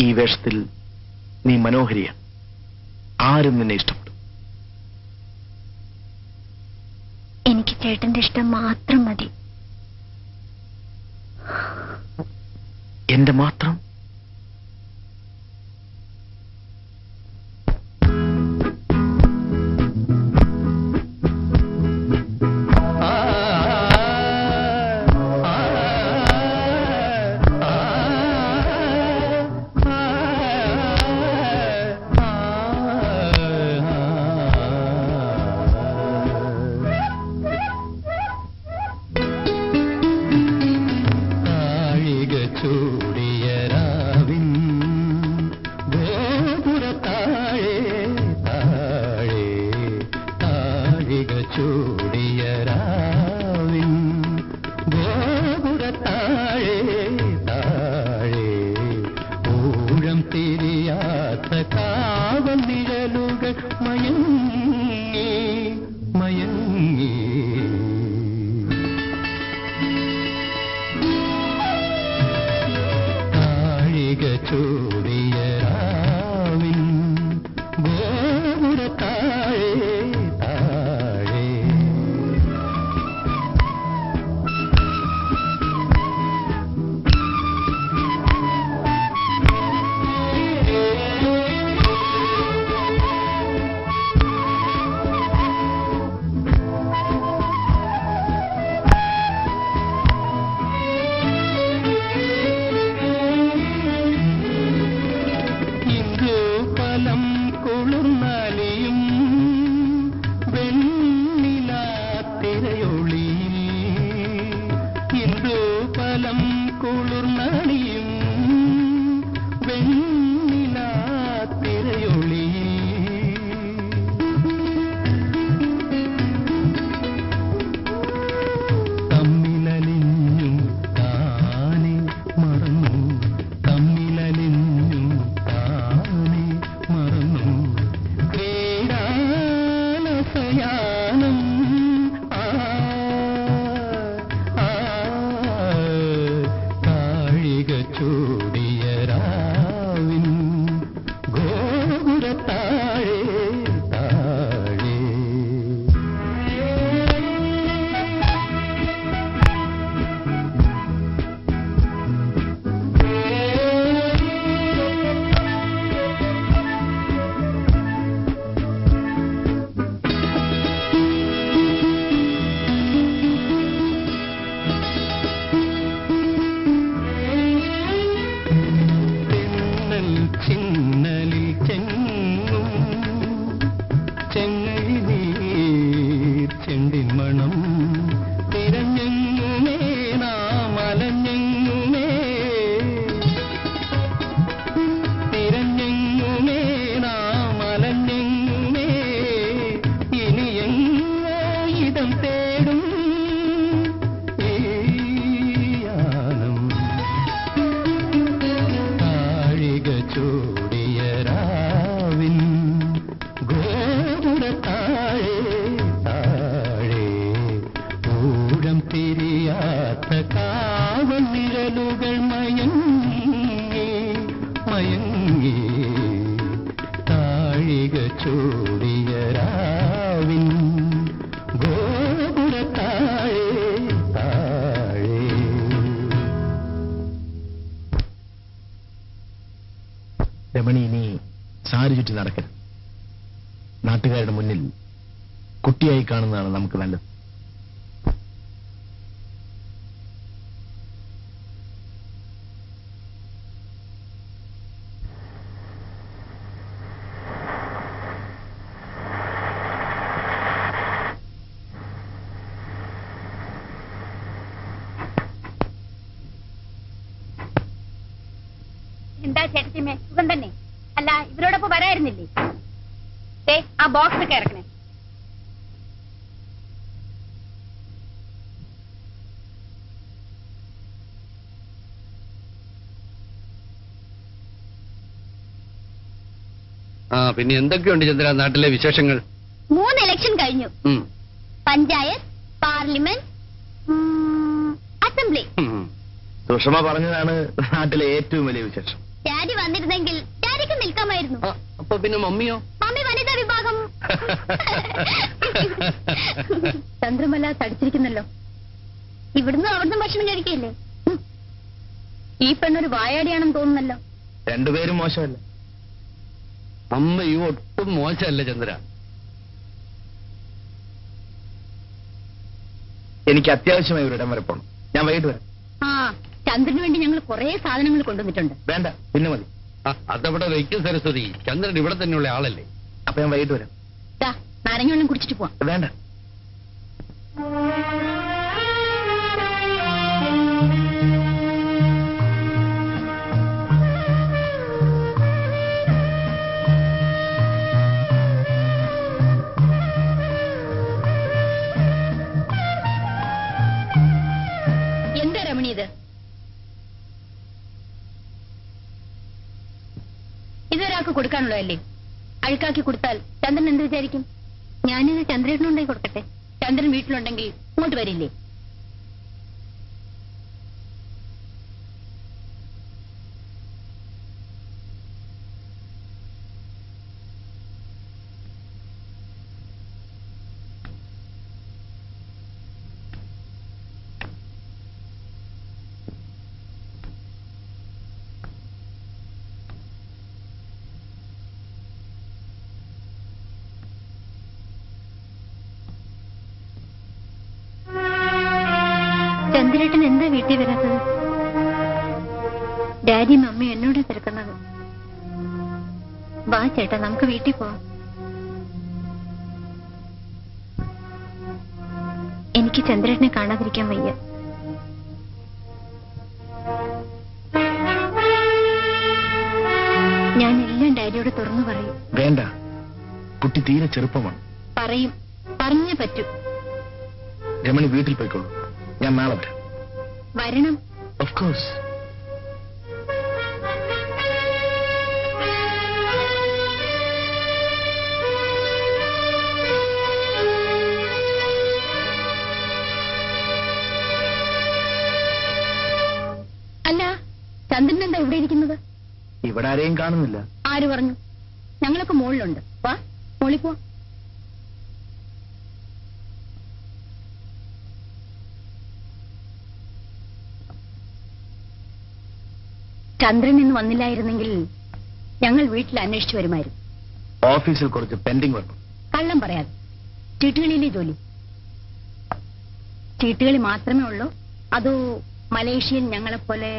ഈ വേഷത്തിൽ നീ മനോഹരിയാണ്. ആരും നിന്നെ ഇഷ്ടപ്പെടും. എനിക്ക് ചേട്ടന്റെ ഇഷ്ടം മാത്രം മതി. എന്റെ മാത്രം? ചെങ്ങഴിനീർ ചെണ്ടിൻ മണം തിരഞ്ഞെങ്ങുമേ നാം അലഞ്ഞെങ്ങുമേ തിരഞ്ഞെങ്ങുമേ നാം അലഞ്ഞെങ്ങുമേ ഇനി എങ്ങോ ഇടം തേടും ഈ യാനം താഴിക ചൂടിയ രാവിൻ ഗോപുരത്താഴെ താഴെ ഊഴം തിരിയാത്ത കാവൽ നിഴലുകൾ മയങ്ങി മയങ്ങി താഴിക ചൂടിയ രാവിൻ ഗോപുരത്താഴെ താഴെ. രമണി ഇനി സാരി ചുറ്റി നടക്കരുത്. നാട്ടുകാരുടെ മുന്നിൽ കുട്ടിയായി കാണുന്നതാണ് നമുക്ക് നല്ലത്. എന്താ ചേട്ടത്തിമേ, സുഖം തന്നെ? അല്ല, ഇവരോടൊപ്പം വരായിരുന്നില്ലേ? ആ ബോക്സ് ഒക്കെ ഇറക്കണേ. പിന്നെ എന്തൊക്കെയുണ്ട് ചന്ദ്ര നാട്ടിലെ വിശേഷങ്ങൾ? 3 ഇലക്ഷൻ കഴിഞ്ഞു. Panchayat, parliament, assembly. സുഷമ പറഞ്ഞതാണ് നാട്ടിലെ ഏറ്റവും വലിയ വിശേഷം. ഡാഡി വന്നിരുന്നെങ്കിൽ ഡാഡിക്ക് നിൽക്കാമായിരുന്നു. അപ്പൊ പിന്നെ മമ്മിയോ? മമ്മി വനിതാ വിഭാഗം. ചന്ദ്രമല തടിച്ചിരിക്കുന്നല്ലോ. ഇവിടുന്ന് അവിടുന്ന് ഭക്ഷണം കഴിക്കില്ലേ? ഈ പെണ്ണൊരു വായാടിയാണെന്ന് തോന്നുന്നല്ലോ. രണ്ടുപേരും മോശമല്ല. അമ്മയും ഒട്ടും മോശമല്ല ചന്ദ്ര. എനിക്ക് അത്യാവശ്യമായി ഒരിടം വരെ പോകണം. ഞാൻ വൈകിട്ട് വരാം. ചന്ദ്രന് വേണ്ടി ഞങ്ങൾ കുറെ സാധനങ്ങൾ കൊണ്ടുവന്നിട്ടുണ്ട്. വേണ്ട, പിന്നെ മതി. അതവിടെ വയ്ക്കും സരസ്വതി. ചന്ദ്രൻ ഇവിടെ തന്നെയുള്ള ആളല്ലേ. അപ്പൊ ഞാൻ വൈകിട്ട് വരാം. നാരങ്ങ വെള്ളം കുടിച്ചിട്ട് പോവാം. വേണ്ട. എന്താ രമണി ഇത്? ഇതൊരാൾക്ക് കൊടുക്കാനുള്ളതല്ലേ? അഴുക്കാക്കി കൊടുത്താൽ ചന്ദ്രൻ എന്ത് വിചാരിക്കും? ഞാനിത് ചന്ദ്രേട്ടനുണ്ടായി കൊടുക്കട്ടെ. ചന്ദ്രൻ വീട്ടിലുണ്ടെങ്കിൽ ഇങ്ങോട്ട് വരില്ലേ? ചന്ദ്രേട്ടൻ എന്താ വീട്ടിൽ വരാത്തത്? ഡാഡി മമ്മി എന്നോട് തിരക്കുന്നത്. വാ ചേട്ടാ, നമുക്ക് വീട്ടിൽ പോവാം. എനിക്ക് ചന്ദ്രേട്ടനെ കാണാതിരിക്കാൻ വയ്യ. ഞാൻ എല്ലാം ഡാഡിയോട് തുറന്നു പറയും. വേണ്ട, കുട്ടി തീരെ ചെറുപ്പമാണ്. പറയും, പറഞ്ഞേ പറ്റൂ. രമണി വീട്ടിൽ പോയിക്കോളൂ. ഞാൻ നാളെ വരാം. വരണം. Of course. അല്ല, ചന്ദ്രൻ എന്താ ഇവിടെ ഇരിക്കുന്നത്? ഇവിടെ ആരെയും കാണുന്നില്ല. ആര് പറഞ്ഞു? ഞങ്ങളൊക്കെ മുകളിലുണ്ട്. വാ, മുകളിൽ പോ. ചന്ദ്രൻ ഇന്ന് വന്നില്ലായിരുന്നെങ്കിൽ ഞങ്ങൾ വീട്ടിൽ അന്വേഷിച്ചു വരുമായിരുന്നു. ഓഫീസിൽ കുറച്ച് പെൻഡിങ് വന്നു. കള്ളം പറയാതെ. ചീട്ടുകളിയിലെ ജോലി? ചീട്ടുകളി മാത്രമേ ഉള്ളൂ? അതോ മലേഷ്യയിൽ ഞങ്ങളെപ്പോലെ?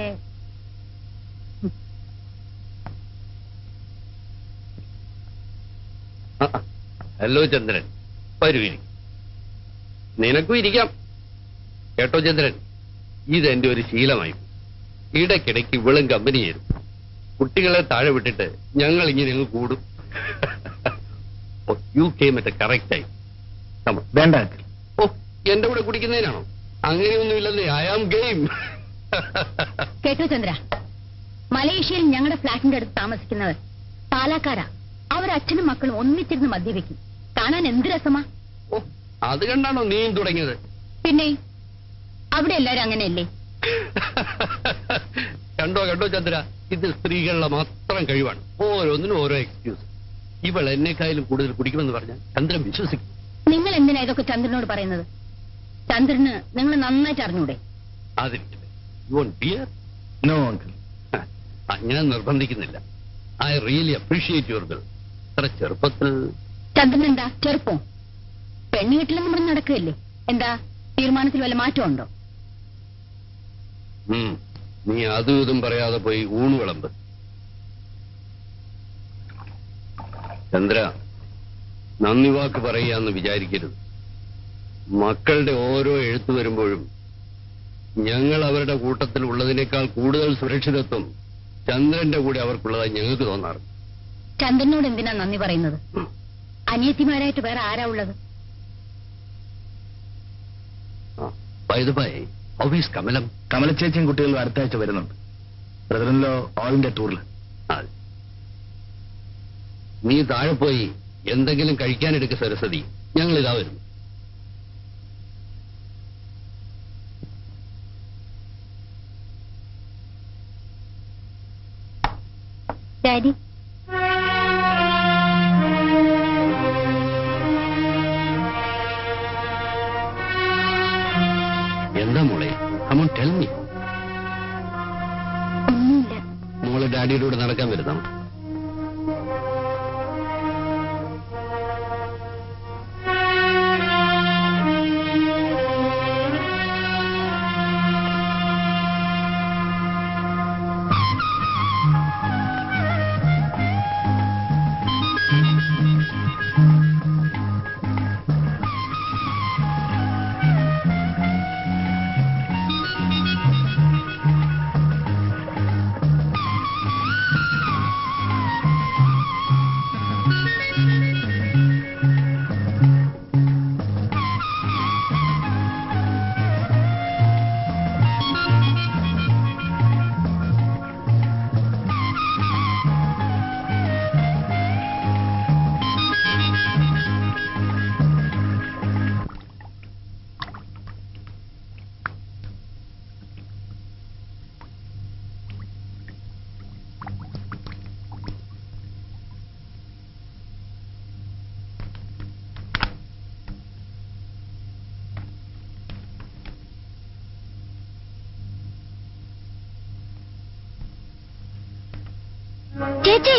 ഹലോ ചന്ദ്രൻ, വരൂ. നിനക്കും ഇരിക്കാം. കേട്ടോ ചന്ദ്രൻ, ഇതെന്റെ ഒരു ശീലമായി. ഇടയ്ക്കിടയ്ക്ക് ഇവളും കമ്പനി ചേരും. കുട്ടികളെ താഴെ വിട്ടിട്ട് ഞങ്ങൾ ഇങ്ങനെ അങ്ങ് കൂടും. You came at correct time. വേണ്ട. ഓ, എന്റെ കൂടെ കുടിക്കുന്നതിനാണോ? അങ്ങനെയൊന്നുമില്ലെന്നേ. I am game. കേട്ടോ ചന്ദ്ര, മലേഷ്യയിൽ ഞങ്ങളുടെ ഫ്ലാറ്റിന്റെ അടുത്ത് താമസിക്കുന്നവർ പാലക്കാരാ. അവരച്ഛനും മക്കളും ഒന്നിച്ചിരുന്ന് മദ്യപിക്കും. കാണാൻ എന്ത് രസമാ. ഓ, അത് കണ്ടാണോ നീയും തുടങ്ങിയത്? പിന്നെ അവിടെ എല്ലാരും അങ്ങനെയല്ലേ? കണ്ടോ കണ്ടോ ചന്ദ്ര, ഇത് സ്ത്രീകളുടെ മാത്രം കഴിവാണ്. ഓരോന്നിനും ഓരോ എക്സ്ക്യൂസ്. ഇവൾ എന്നെക്കായാലും കൂടുതൽ കുടിക്കുമെന്ന് പറഞ്ഞാൽ ചന്ദ്രൻ വിശ്വസിക്കും. നിങ്ങൾ എന്തിനാ ഇതൊക്കെ ചന്ദ്രനോട് പറയുന്നത്? ചന്ദ്രന് നിങ്ങൾ നന്നായിട്ട് അറിഞ്ഞൂടെ? അതിരിക്കട്ടെ. You won't beer? No uncle. ഞാൻ നിർബന്ധിക്കുന്നില്ല. I really appreciate your girl. അത്ര ചെറുപ്പത്തിൽ. ചന്ദ്രൻ എന്താ ചെറുപ്പം? പെണ്ണ് കിട്ടില്ലെന്ന് പറഞ്ഞ് നടക്കുകയല്ലേ? എന്താ തീരുമാനത്തിൽ വല്ല മാറ്റമുണ്ടോ? നീ അതും ഇതും പറയാതെ പോയി ഊണ് വിളമ്പ്. ചന്ദ്ര, നന്ദി വാക്ക് പറയാന്ന് വിചാരിക്കരുത്. മക്കളുടെ ഓരോ എഴുത്തു വരുമ്പോഴും ഞങ്ങൾ അവരുടെ കൂട്ടത്തിൽ ഉള്ളതിനേക്കാൾ കൂടുതൽ സുരക്ഷിതത്വം ചന്ദ്രന്റെ കൂടെ അവർക്കുള്ളതായി ഞങ്ങൾക്ക് തോന്നാറ്. ചന്ദ്രനോട് എന്തിനാ നന്ദി പറയുന്നത്? അനിയത്തിമാരായിട്ട് വേറെ ആരാ ഉള്ളത്? കമലം. കമലച്ചേച്ചിയും കുട്ടികളും അടുത്ത ആഴ്ച വരുന്നുണ്ട്. ബ്രദറിൻലോ ഓൾ ഇന്ത്യ ടൂറിൽ. നീ താഴെ പോയി എന്തെങ്കിലും കഴിക്കാനെടുക്ക സരസ്വതി. ഞങ്ങൾ ഇതാ വരുന്നു. ഡാഡി, എന്താ മോളെ? Come on, tell me. ഒന്നുമില്ല. മോളെ ഡാഡിയുടെ കൂടെ നടക്കാൻ വരുന്നോ? ചേച്ചി,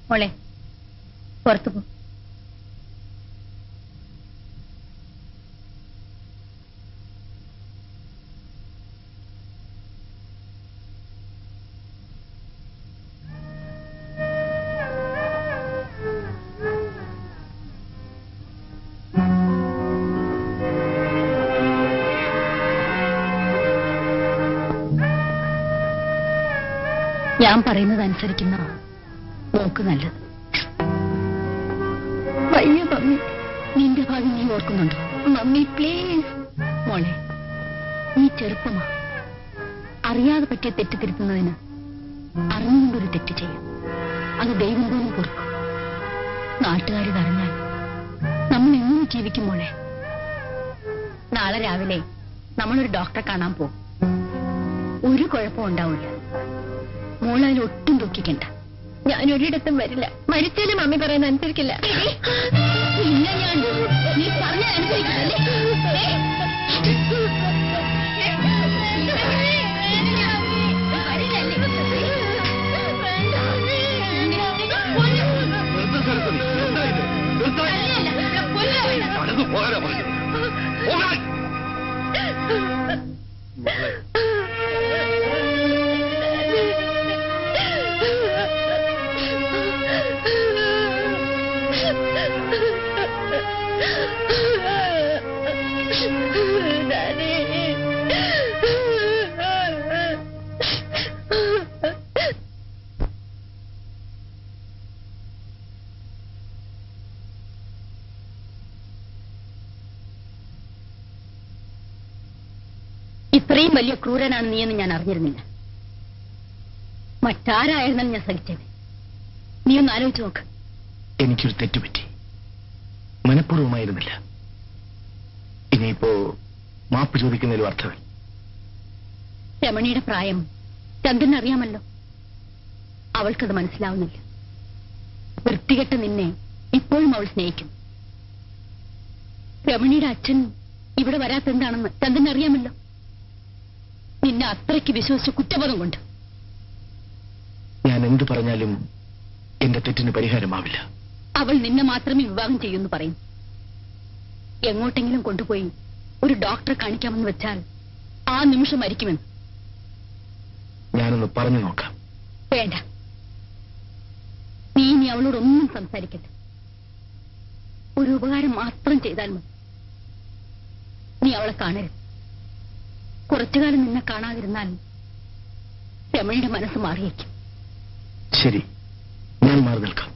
മോളെ പുറത്തു പോ. ഞാൻ പറയുന്നത് അനുസരിക്കുന്ന നോക്ക് നല്ലത്. വയ്യ മമ്മി. നിന്റെ ഭാഗം നീ ഓർക്കുന്നുണ്ടോ? Mummy please. മോളെ, നീ ചെറുപ്പമാ. അറിയാതെ പറ്റിയ തെറ്റ് തിരുത്തുന്നതിന് അറിഞ്ഞുകൊണ്ടൊരു തെറ്റ് ചെയ്യും. അത് ദൈവം പോലും പൊറുക്കും. നാട്ടുകാരിത് അറിഞ്ഞാൽ നമ്മൾ എങ്ങനെ ജീവിക്കും മോളെ? നാളെ രാവിലെ നമ്മളൊരു ഡോക്ടറെ കാണാൻ പോകും. ഒരു കുഴപ്പവും ഉണ്ടാവില്ല. മോളതിൽ ഒട്ടും ദുഃഖിക്കണ്ട. ഞാൻ ഒരിടത്തും വരില്ല. മരിച്ചാലും മമ്മി പറയുന്ന അനുസരിക്കില്ല. പിന്നെ ഞാൻ നീ പറഞ്ഞാൽ അനുസരിക്കില്ലേ? ഇത്രയും വലിയ ക്രൂരനാണ് നീയെന്ന് ഞാൻ അറിഞ്ഞിരുന്നില്ല. മറ്റാരായിരുന്നാലും ഞാൻ സഹിച്ചത്. നീ ഒന്ന് ആലോചിച്ച് നോക്ക്. എനിക്കൊരു തെറ്റുപറ്റി. മനഃപൂർവ്വമായിരുന്നില്ല. ഇനിയിപ്പോ മാപ്പ് ചോദിക്കുന്നതിലും അർത്ഥമില്ല. രമണിയുടെ പ്രായം ചന്ദ്രൻ അറിയാമല്ലോ. അവൾക്കത് മനസ്സിലാവുന്നില്ല. വൃത്തികെട്ട നിന്നെ ഇപ്പോഴും അവൾ സ്നേഹിക്കും. രമണിയുടെ അച്ഛൻ ഇവിടെ വരാത്തെന്താണെന്ന് ചന്ദ്രൻ അറിയാമല്ലോ. നിന്നെ അത്രയ്ക്ക് വിശ്വസിച്ച കുറ്റബോധം കൊണ്ട്. ഞാൻ എന്തു പറഞ്ഞാലും എന്റെ തെറ്റിന് പരിഹാരമാവില്ല. അവൾ നിന്നെ മാത്രമേ വിവാഹം ചെയ്യുമെന്ന് പറയും. എങ്ങോട്ടെങ്കിലും കൊണ്ടുപോയി ഒരു ഡോക്ടറെ കാണിക്കാമെന്ന് വെച്ചാൽ ആ നിമിഷം മരിക്കുമെന്ന്. ഞാനൊന്ന് പറഞ്ഞു നോക്കാം. വേണ്ട, നീ ഇനി അവളോടൊന്നും സംസാരിക്കട്ടെ. ഒരു ഉപകാരം മാത്രം ചെയ്താൽ മതി. നീ അവളെ കാണരുത്. കുറച്ചുകാലം നിന്നെ കാണാതിരുന്നാൽ രമണിയുടെ മനസ്സ് മാറിയേക്കും. ശരി, ഞാൻ മാറി നിൽക്കാം.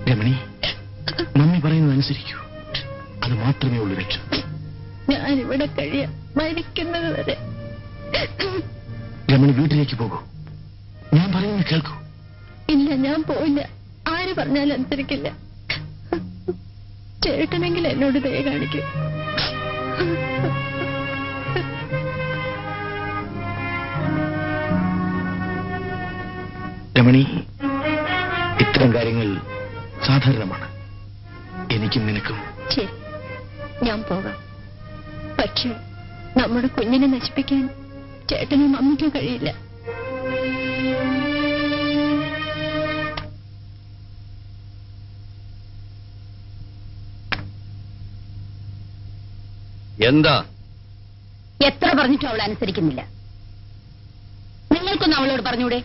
രമണി, മമ്മി പറയുന്നത് അനുസരിക്കൂ. അത് മാത്രമേ ഉള്ളൂ രക്ഷ. ഞാനിവിടെ കഴിയാം, മരിക്കുന്നത് വരെ. രമണി, വീട്ടിലേക്ക് പോകൂ. ഞാൻ പറയുന്നത് കേൾക്കൂ. ഇല്ല, ഞാൻ പോയില്ല. ആര് പറഞ്ഞാലും അനുസരിക്കില്ല. ചേട്ടനെങ്കിൽ എന്നോട് ദയ കാണിക്കും. രമണി, ഇത്തരം കാര്യങ്ങൾ സാധാരണമാണ്. എനിക്കും നിനക്കും. ശരി, ഞാൻ പോകാം. പക്ഷേ നമ്മുടെ കുഞ്ഞിനെ നശിപ്പിക്കാൻ ചേട്ടനും അമ്മയ്ക്കും കഴിയില്ല. എന്താ? എത്ര പറഞ്ഞിട്ടും അവൾ അനുസരിക്കുന്നില്ല. നിങ്ങൾക്കൊന്ന് അവളോട് പറഞ്ഞൂടെ?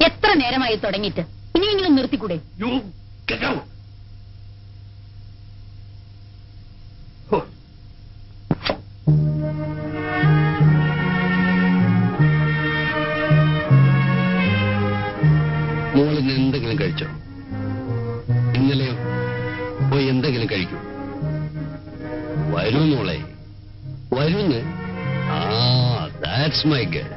എത്ര നേരമായി തുടങ്ങിയിട്ട്? ഇനിയെങ്കിലും നിർത്തിക്കൂടെ? മോളിന്ന് എന്തെങ്കിലും കഴിച്ചോ? ഇന്നലെയോ? പോയി എന്തെങ്കിലും കഴിക്കൂ. വരൂ മോളെ, വരുന്ന്. That's my girl.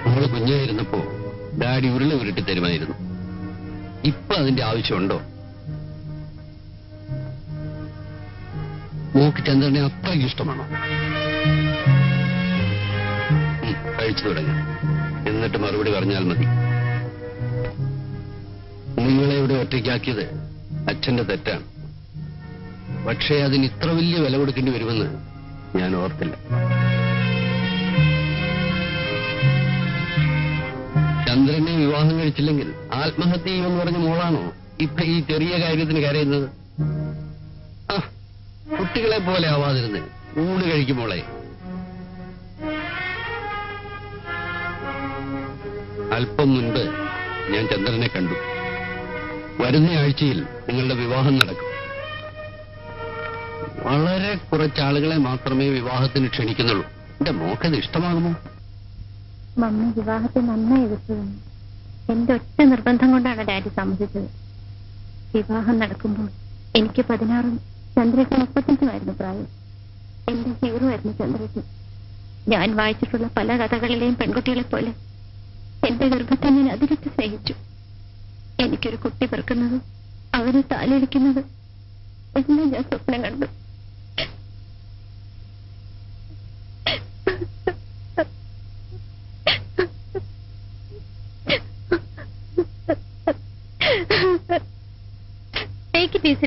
മോള് കുഞ്ഞായിരുന്നപ്പോ ഡാഡി ഉരുട്ടി തരുമായിരുന്നു. ഇപ്പൊ അതിന്റെ ആവശ്യമുണ്ടോ? മോക്ക് ചന്ദ്രനെ അത്രയ്ക്ക് ഇഷ്ടമാണോ? കഴിച്ചു തുടങ്ങാം, എന്നിട്ട് മറുപടി പറഞ്ഞാൽ മതി. നിങ്ങളെ ഇവിടെ ഒറ്റയ്ക്കാക്കിയത് അച്ഛന്റെ തെറ്റാണ്. പക്ഷേ അതിന് ഇത്ര വലിയ വില കൊടുക്കേണ്ടി വരുമെന്ന് ഞാൻ ഓർത്തില്ല. ചന്ദ്രനെ വിവാഹം കഴിച്ചില്ലെങ്കിൽ ആത്മഹത്യ ചെയ്യുമെന്ന് പറഞ്ഞ മോളാണോ ഇപ്പൊ ഈ ചെറിയ കാര്യത്തിന് കരയുന്നത്? കുട്ടികളെ പോലെ ആവാതിരുന്ന് ഊണ് കഴിക്കും മോളെ. അല്പം മുൻപ് ഞാൻ ചന്ദ്രനെ കണ്ടു. വരുന്ന ആഴ്ചയിൽ നിങ്ങളുടെ വിവാഹം നടക്കും. വളരെ കുറച്ചാളുകളെ മാത്രമേ വിവാഹത്തിന് ക്ഷണിക്കുന്നുള്ളൂ. എന്റെ മോക്കത് ഇഷ്ടമാകുമോ? മമ്മി വിവാഹത്തെ നന്നായി എതിർത്തിരുന്നു. എന്റെ ഒറ്റ നിർബന്ധം കൊണ്ടാണ് ഡാഡി സമ്മതിച്ചത്. വിവാഹം നടക്കുമ്പോൾ എനിക്ക് 16 ചന്ദ്രയ്ക്ക് 35 പ്രായം. എന്റെ ഹീറോ ആയിരുന്നു ചന്ദ്രയ്ക്ക്. ഞാൻ വായിച്ചിട്ടുള്ള പല കഥകളിലെയും പെൺകുട്ടികളെ പോലെ എന്റെ ഗർഭത്തെ ഞാൻ അതിരിച്ച് സ്നേഹിച്ചു. എനിക്കൊരു കുട്ടി പിറക്കുന്നത്, അവനെ താലിടിക്കുന്നത് എല്ലാം ഞാൻ സ്വപ്നം കണ്ടു.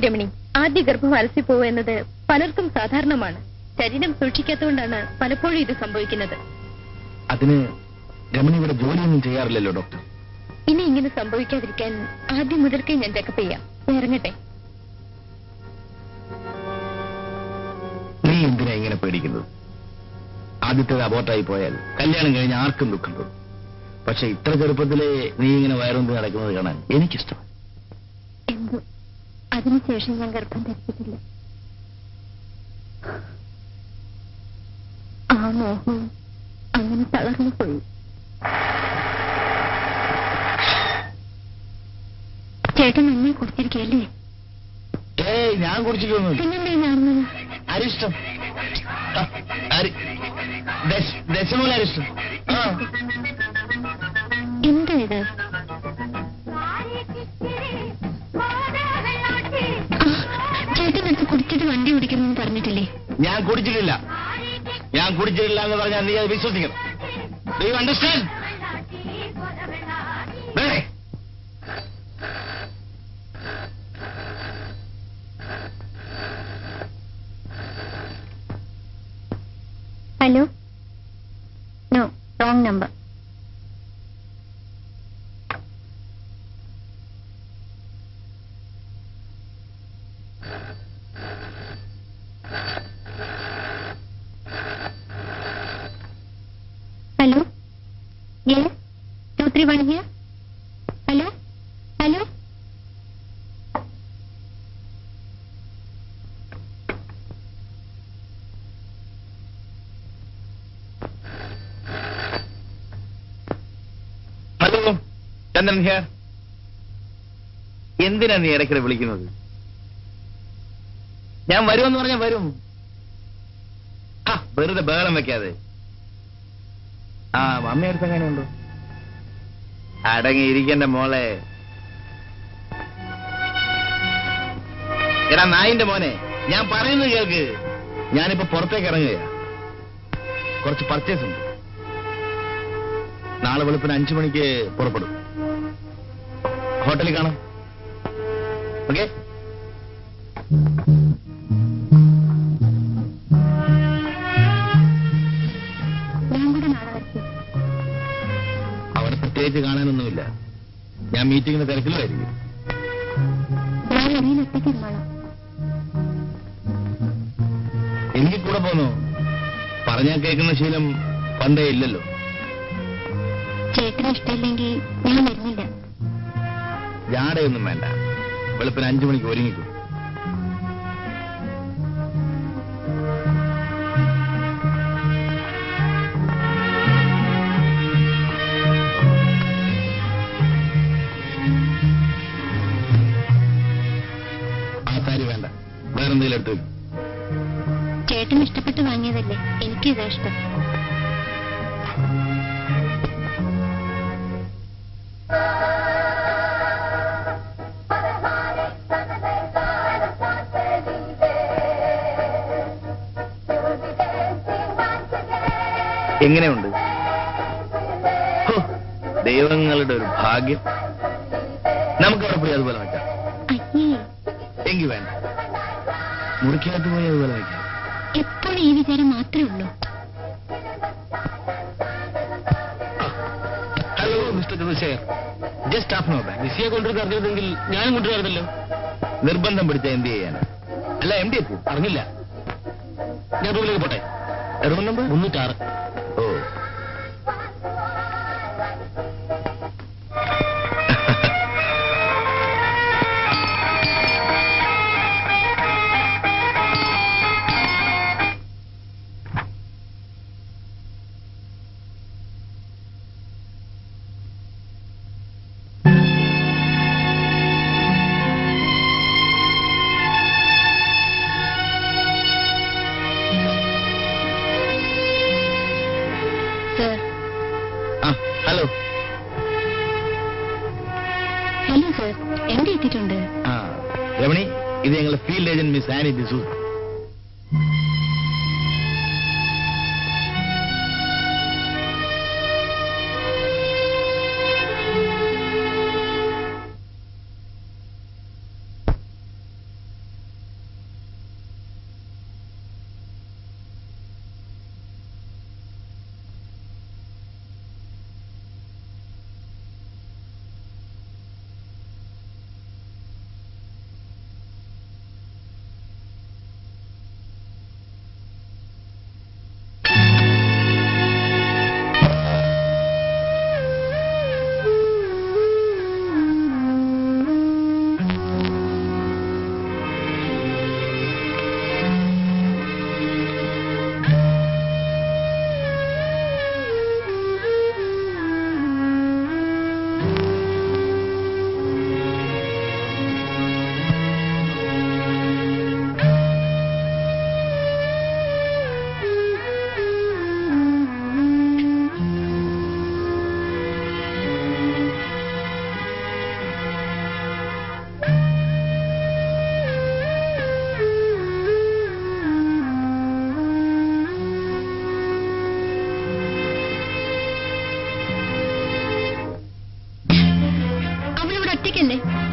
രമണി, ആദ്യ ഗർഭം അലസിപ്പോവുക എന്നത് പലർക്കും സാധാരണമാണ്. ശരീരം സൂക്ഷിക്കാത്തതുകൊണ്ടാണ് പലപ്പോഴും ഇത് സംഭവിക്കുന്നത്. അതിന് രമണി ഇവിടെ ജോലിയൊന്നും ചെയ്യാറില്ലല്ലോ ഡോക്ടർ. ഇനി ഇങ്ങനെ സംഭവിക്കാതിരിക്കാൻ ആദ്യം മുതൽക്കേ ഞാൻ ചെക്കപ്പ് ചെയ്യാം. ഇറങ്ങട്ടെ. നീ എന്തിനാ ഇങ്ങനെ പേടിക്കുന്നത്? ആദ്യത്തേത് അബോർട്ടായി പോയാൽ കല്യാണം കഴിഞ്ഞ് ആർക്കും ദുഃഖം തോന്നും. പക്ഷെ ഇത്ര ചെറുപ്പത്തിലെ നീ ഇങ്ങനെ വയറൊന്ത് നടക്കുന്നത് കാണാൻ എനിക്കിഷ്ടം. എന്തോ അതിനുശേഷം ഞാൻ ഗർഭം ധരിച്ചിട്ടില്ല. ആ മോഹവും അങ്ങനെ തളർന്നു പോയി. ചേട്ടൻ എന്നെ കുറിച്ചിരിക്കല്ലേ? ഏയ്, ഞാൻ കുറിച്ചിട്ടൊന്നും. പിന്നെന്തേ കാണുന്നത്? അരിഷ്ടം, ദശമൂല അരിഷ്ടം. എന്താ ഇത്? ചേട്ടനടുത്ത് കുടിച്ചിട്ട് വണ്ടി ഓടിക്കണമെന്ന് പറഞ്ഞിട്ടില്ലേ? ഞാൻ കുടിച്ചിട്ടില്ല. ഞാൻ കുടിച്ചിട്ടില്ല എന്ന് പറഞ്ഞാൽ നീ അത് വിശ്വസിക്കണം. Do you understand? Hello, no, wrong number. Hello? Yes? 231 here? Hello? Hello? Hello, Chandran here. എന്തിനാ നീ ഇടയ്ക്കിടെ വിളിക്കുന്നത്? ഞാൻ വരുമെന്ന് പറഞ്ഞാൽ വരും. വെറുതെ ബഹളം വെക്കാതെ. അമ്മയടുത്ത് എങ്ങനെയുണ്ടോ? അടങ്ങിയിരിക്കണ്ട മോളെ. എടാ നായിന്റെ മോനെ, ഞാൻ പറയുന്നത് കേൾക്ക്. ഞാനിപ്പോ പുറത്തേക്ക് ഇറങ്ങുകയാ. കുറച്ച് പർച്ചേസ് ഉണ്ട്. നാളെ വെളുപ്പിന് 5 മണിക്ക് പുറപ്പെടും. ഹോട്ടലിൽ കാണാം. ഓക്കെ? അവിടെ പ്രത്യേകിച്ച് കാണാനൊന്നുമില്ല. ഞാൻ മീറ്റിംഗിന് തിരക്കിലുമായിരിക്കും. എനിക്ക് കൂടെ പോന്നു. പറഞ്ഞാൽ കേൾക്കുന്ന ശീലം പണ്ടേ ഇല്ലല്ലോ. ചേട്ടന് ഇഷ്ടമില്ലെങ്കിൽ ഞാൻ വരുന്നില്ല. ജാടയൊന്നും വേണ്ട. വെളുപ്പിന് 5 മണിക്ക് ഒരുങ്ങിക്കും. വേറെ എന്തെങ്കിലും എടുത്ത് വെക്കും. ചേട്ടന് ഇഷ്ടപ്പെട്ട് വാങ്ങിയതല്ലേ, എനിക്കിതാ ഇഷ്ടം. എങ്ങനെയുണ്ട്? ഹോ, ദൈവങ്ങളുടെ ഒരു ഭാഗ്യം. നമുക്കവിടെ പോയി അതുപോലെ വെക്കാം. അയ്യേ, എങ്കിൽ വേണ്ട, മുറിക്കകത്ത് പോയി അതുപോലെ വെക്കാം. എപ്പോഴും ഈ വിചാരം മാത്രമേ ഉള്ളൂ. Hello mister Chandrasekhar, just half no back. നിസിയെ കൊണ്ടുവരുന്ന അറിഞ്ഞിരുന്നെങ്കിൽ ഞാനും കൊണ്ടുവരുന്നല്ലോ. നിർബന്ധം പിടിച്ച എന്ത് ചെയ്യാനാ? അല്ല, എം ഡി എത്തി. അറിഞ്ഞില്ല. ഞാൻ റൂമിലേക്ക് പോട്ടെ. Room number 306. Oh, sir. Hello. Hello sir, എവിടെ എത്തിയിട്ടുണ്ട്? ആ, രമണി, ഇത് ഞങ്ങളുടെ field agent miss Annie D'Souza.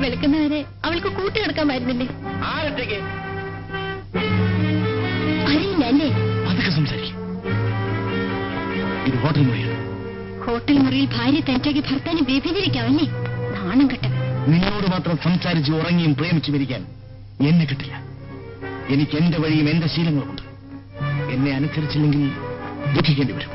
വെളുക്കുന്നവരെ അവൾക്ക് കൂട്ടുകിടക്കാമായിരുന്നില്ലേ? ആരൊറ്റയ്ക്ക്? അറിയില്ല അല്ലേ? അതൊക്കെ സംസാരിക്കും. ഇത് ഹോട്ടൽ മുറിയാണ്. ഹോട്ടൽ മുറിയിൽ ഭാര്യ തനിച്ചാക്കി ഭർത്താവിനെ വ്യഭിചരിക്കാമല്ലേ? നാണം കെട്ട. നിന്നോട് മാത്രം സംസാരിച്ച് ഉറങ്ങിയും പ്രേമിച്ചും ഇരിക്കാൻ എന്നെ കിട്ടില്ല. എനിക്ക് എന്റെ വഴിയും എന്റെ ശീലങ്ങളുമുണ്ട്. എന്നെ അനുസരിച്ചില്ലെങ്കിൽ ദുഃഖിക്കേണ്ടി വരും.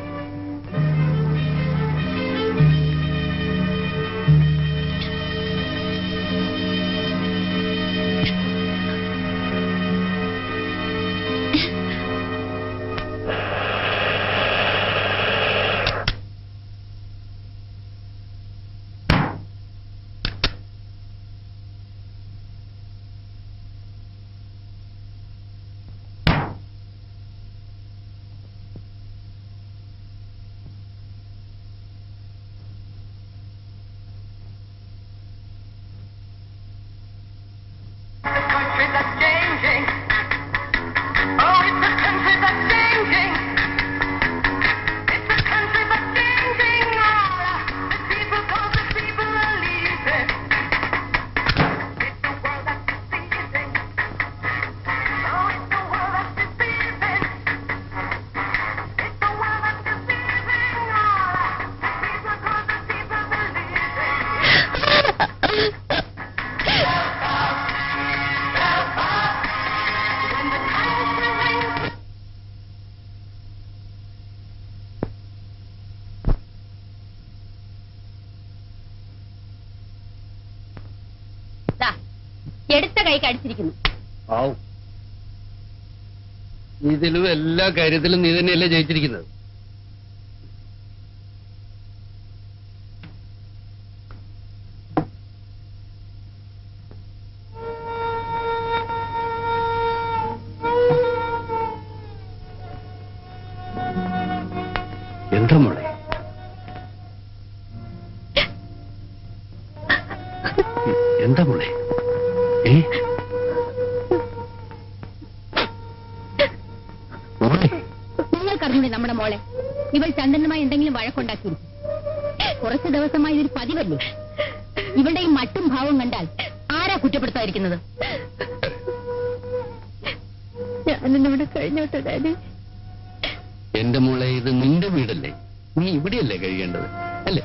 എടുത്ത കൈ കടിച്ചിരിക്കുന്നു. ഇതിലും എല്ലാ കാര്യത്തിലും നീ തന്നെയല്ലേ ജയിച്ചിരിക്കുന്നത്. എന്താ മോളെ? എന്താ മോളെ? മോളെ, നിങ്ങൾക്കറിഞ്ഞൂടെ നമ്മുടെ മോളെ? ഇവൾ ചന്ദ്രനുമായി എന്തെങ്കിലും വഴക്കുണ്ടാക്കിയിരിക്കും. കുറച്ചു ദിവസമായി ഇതൊരു പതിവല്ലേ? ഇവളുടെ ഈ മട്ടും ഭാവവും കണ്ടാൽ ആരാ കുറ്റപ്പെടുത്താതിരിക്കുന്നത്? ഞാനിന്നിവിടെ കഴിഞ്ഞോട്ടെ ഡാഡി. എന്റെ മോളെ, ഇത് നിന്റെ വീടല്ലേ? നീ ഇവിടെയല്ലേ കഴിയേണ്ടത് അല്ലേ?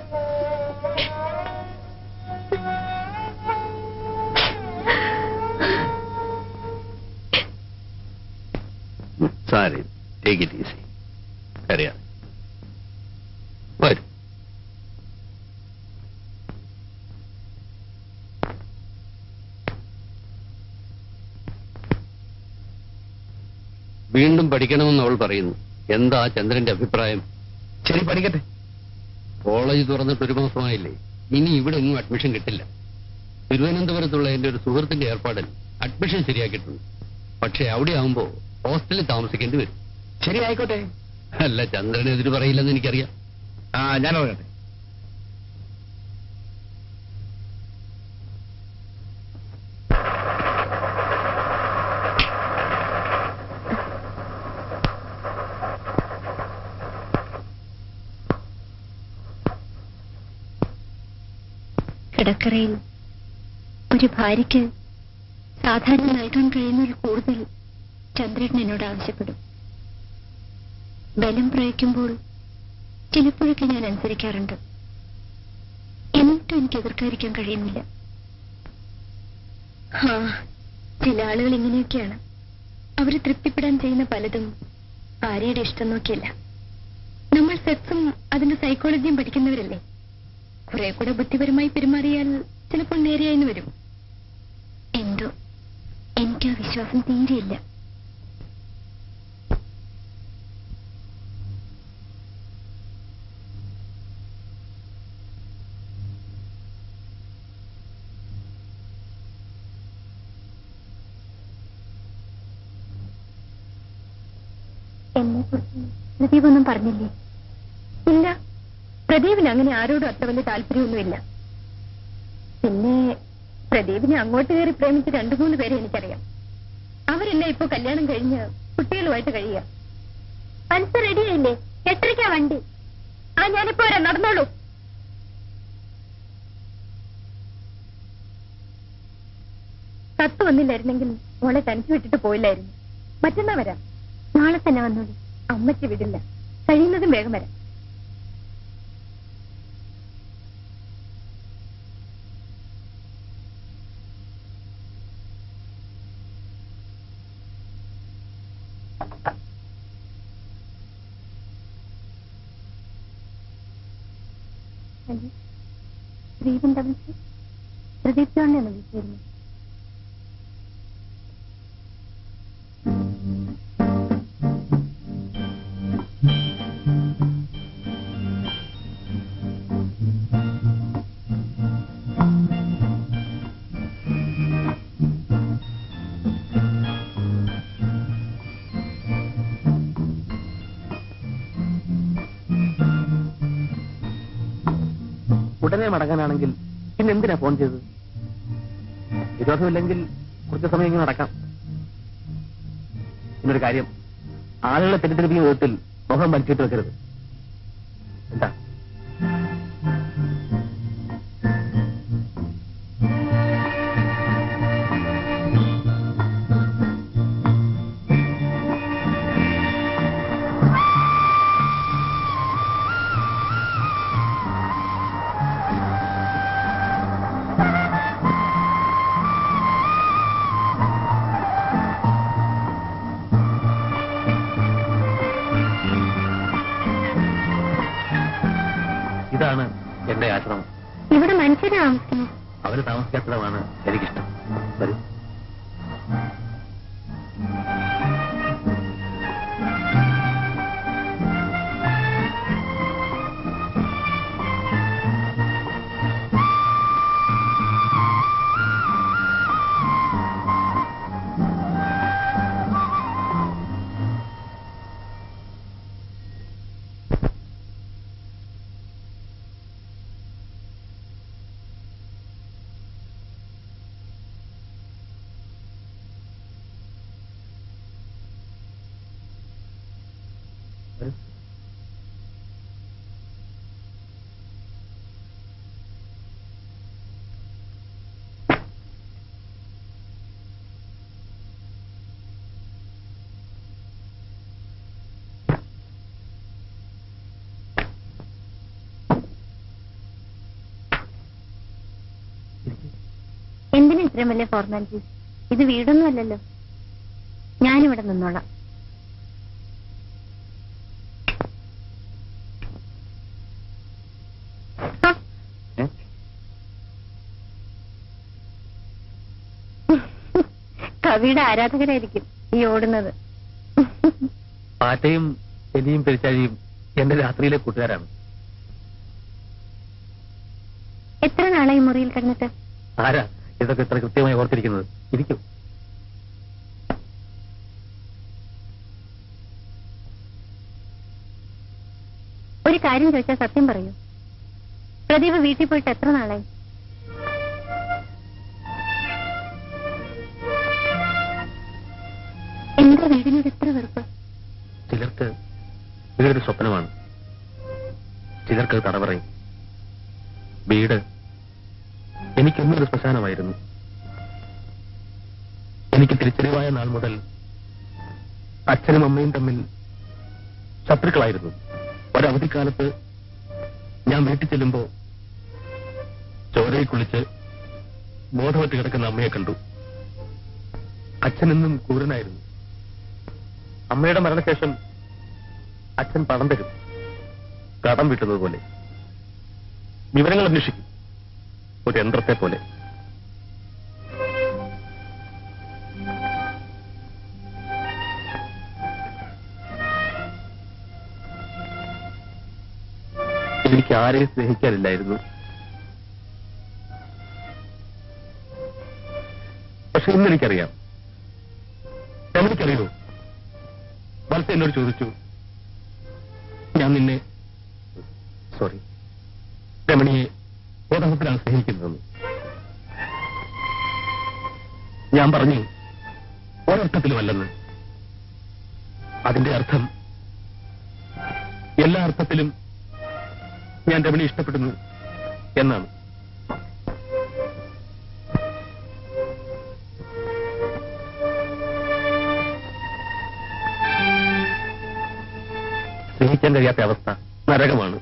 Sari, take it easy. അറിയാം, വരും. വീണ്ടും പഠിക്കണമെന്ന് അവൾ പറയുന്നു. എന്താ ചന്ദ്രന്റെ അഭിപ്രായം? ശരി, പഠിക്കട്ടെ. കോളേജ് തുറന്നിട്ട് 1 മാസമായില്ലേ? ഇനി ഇവിടെ ഒന്നും അഡ്മിഷൻ കിട്ടില്ല. തിരുവനന്തപുരത്തുള്ള എന്റെ ഒരു സുഹൃത്തിന്റെ ഏർപ്പാടിൽ അഡ്മിഷൻ ശരിയാക്കിയിട്ടുണ്ട്. പക്ഷെ അവിടെ ആവുമ്പോ ഹോസ്റ്റലിൽ താമസിക്കേണ്ടി വരും. ശരി, ആയിക്കോട്ടെ. അല്ല, ചന്ദ്രന് എതിര് പറയില്ലെന്ന് എനിക്കറിയാം. ഞാൻ പറയട്ടെ. കിടക്കറയിൽ ഒരു ഭാര്യയ്ക്ക് സാധാരണ നൽകാൻ കഴിയുന്നതിൽ കൂടുതൽ ചന്ദ്രൻ എന്നോട് ആവശ്യപ്പെടും. ബലം പ്രയോഗിക്കുമ്പോൾ ചിലപ്പോഴൊക്കെ ഞാൻ അനുസരിക്കാറുണ്ട്. എന്നിട്ടും എനിക്ക് എതിർക്കാതിരിക്കാൻ കഴിയുന്നില്ല. ചില ആളുകൾ ഇങ്ങനെയൊക്കെയാണ്. അവര് തൃപ്തിപ്പെടാൻ ചെയ്യുന്ന പലതും ഭാര്യയുടെ ഇഷ്ടം നോക്കിയല്ല. നമ്മൾ സെക്സും അതിന്റെ സൈക്കോളജിയും പഠിക്കുന്നവരല്ലേ. കുറെ കൂടെ ബുദ്ധിപരമായി പെരുമാറിയാൽ ചിലപ്പോൾ നേരെയായിന്ന് വരും. എന്തോ എനിക്ക് ആ വിശ്വാസം തീരെയില്ല. എന്നെക്കുറിച്ച് പ്രദീപൊന്നും പറഞ്ഞില്ലേ? ഇല്ല, പ്രദീപിന് അങ്ങനെ ആരോടും അത്ര വലിയ താല്പര്യമൊന്നുമില്ല. പിന്നെ പ്രദീപിനെ അങ്ങോട്ട് കയറി പ്രേമിച്ച് 2-3 പേരെ എനിക്കറിയാം. അവരെല്ലാം ഇപ്പൊ കല്യാണം കഴിഞ്ഞ് കുട്ടികളുമായിട്ട് കഴിയുക. പഞ്ചർ റെഡിയായില്ലേ? 8:30 വണ്ടി. ഞാനിപ്പോ വരാം, നടന്നോളൂ. കത്ത് വന്നില്ലായിരുന്നെങ്കിൽ മോളെ തനിച്ചു വിട്ടിട്ട് പോയില്ലായിരുന്നു. മറ്റന്നാ വരാം. നാളെ തന്നെ വന്നോളൂ. അമ്മയ്ക്ക് വിടില്ല. കഴിയുന്നതും വേഗം വരാം. പ്രദീപിന്റെ വിളിച്ച് പ്രദീപ് ജോണിനെ വിളിച്ചിരുന്നു. ഉടനെ മടങ്ങാനാണെങ്കിൽ പിന്നെ എന്തിനാ ഫോൺ ചെയ്തത്? വിരോധമില്ലെങ്കിൽ കുറച്ച് സമയം ഇങ്ങനെ നടക്കാം. പിന്നൊരു കാര്യം, ആളുകളെ തെറ്റിദ്ധരിപ്പിക്കുന്ന വിധത്തിൽ മുഖം വലിച്ചിട്ട് വെക്കരുത്. എന്താ? ഇതാണ് എന്റെ ആശ്രമം. ഇവിടെ മനുഷ്യരെ താമസിക്കുന്നു. അവര് താമസിക്കാത്തതാണ് എനിക്കിഷ്ടം. വരൂ. എന്തിനാ ഇത്രയും വലിയ ഫോർമാലിറ്റീസ്? ഇത് വീടൊന്നും അല്ലല്ലോ. ഞാനിവിടെ നിന്നോളാം. കവിയുടെ ആരാധകരായിരിക്കും ഈ ഓടുന്നത്. പാറ്റയും എലിയും പെരിച്ചാഴിയും എന്റെ രാത്രിയിലെ കൂട്ടുകാരാണ്. എത്ര നാളായി മുറിയിൽ കിടന്നിട്ട്? ആരാ ഇതൊക്കെ ഇത്ര കൃത്യമായി ഓർത്തിരിക്കുന്നത്? ഇരിക്കും. ഒരു കാര്യം ചോദിച്ചാൽ സത്യം പറയൂ. പ്രദീപ് വീട്ടിൽ പോയിട്ട് എത്ര നാളായി? എന്താ വീടിനോട് എത്ര വെറുപ്പ്? ചിലർക്ക് വീടൊരു സ്വപ്നമാണ്, ചിലർക്ക് തടവറയും. വീട് എനിക്കൊന്നൊരു ശ്മശാനമായിരുന്നു. എനിക്ക് തിരിച്ചറിവായ നാൾ മുതൽ അച്ഛനും അമ്മയും തമ്മിൽ ശത്രുക്കളായിരുന്നു. ഒരവധിക്കാലത്ത് ഞാൻ വീട്ടിൽ ചെല്ലുമ്പോ ചോരയിൽ കുളിച്ച് ബോധമറ്റ് കിടക്കുന്ന അമ്മയെ കണ്ടു. അച്ഛനെന്നും ക്രൂരനായിരുന്നു. അമ്മയുടെ മരണശേഷം അച്ഛൻ പണം തരും, കടം വീട്ടുന്നത് പോലെ. വിവരങ്ങൾ അന്വേഷിക്കും, ഒരു യന്ത്രത്തെ പോലെ. എനിക്ക് ആരെയും സ്നേഹിക്കാനില്ലായിരുന്നു. പക്ഷെ ഇന്നെനിക്കറിയാം. രമണിക്കറിയോ? വത്സ എന്നോട് ചോദിച്ചു, ഞാൻ നിന്നെ രമണിയെ യഥാർത്ഥത്തിലാണ് സ്നേഹിക്കുന്നതെന്ന്. ഞാൻ പറഞ്ഞു ഒരർത്ഥത്തിലുമല്ലെന്ന്. അതിന്റെ അർത്ഥം എല്ലാ അർത്ഥത്തിലും ഞാൻ രമണി ഇഷ്ടപ്പെടുന്നു എന്നാണ്. സ്നേഹിക്കാൻ കഴിയാത്ത അവസ്ഥ നരകമാണ്.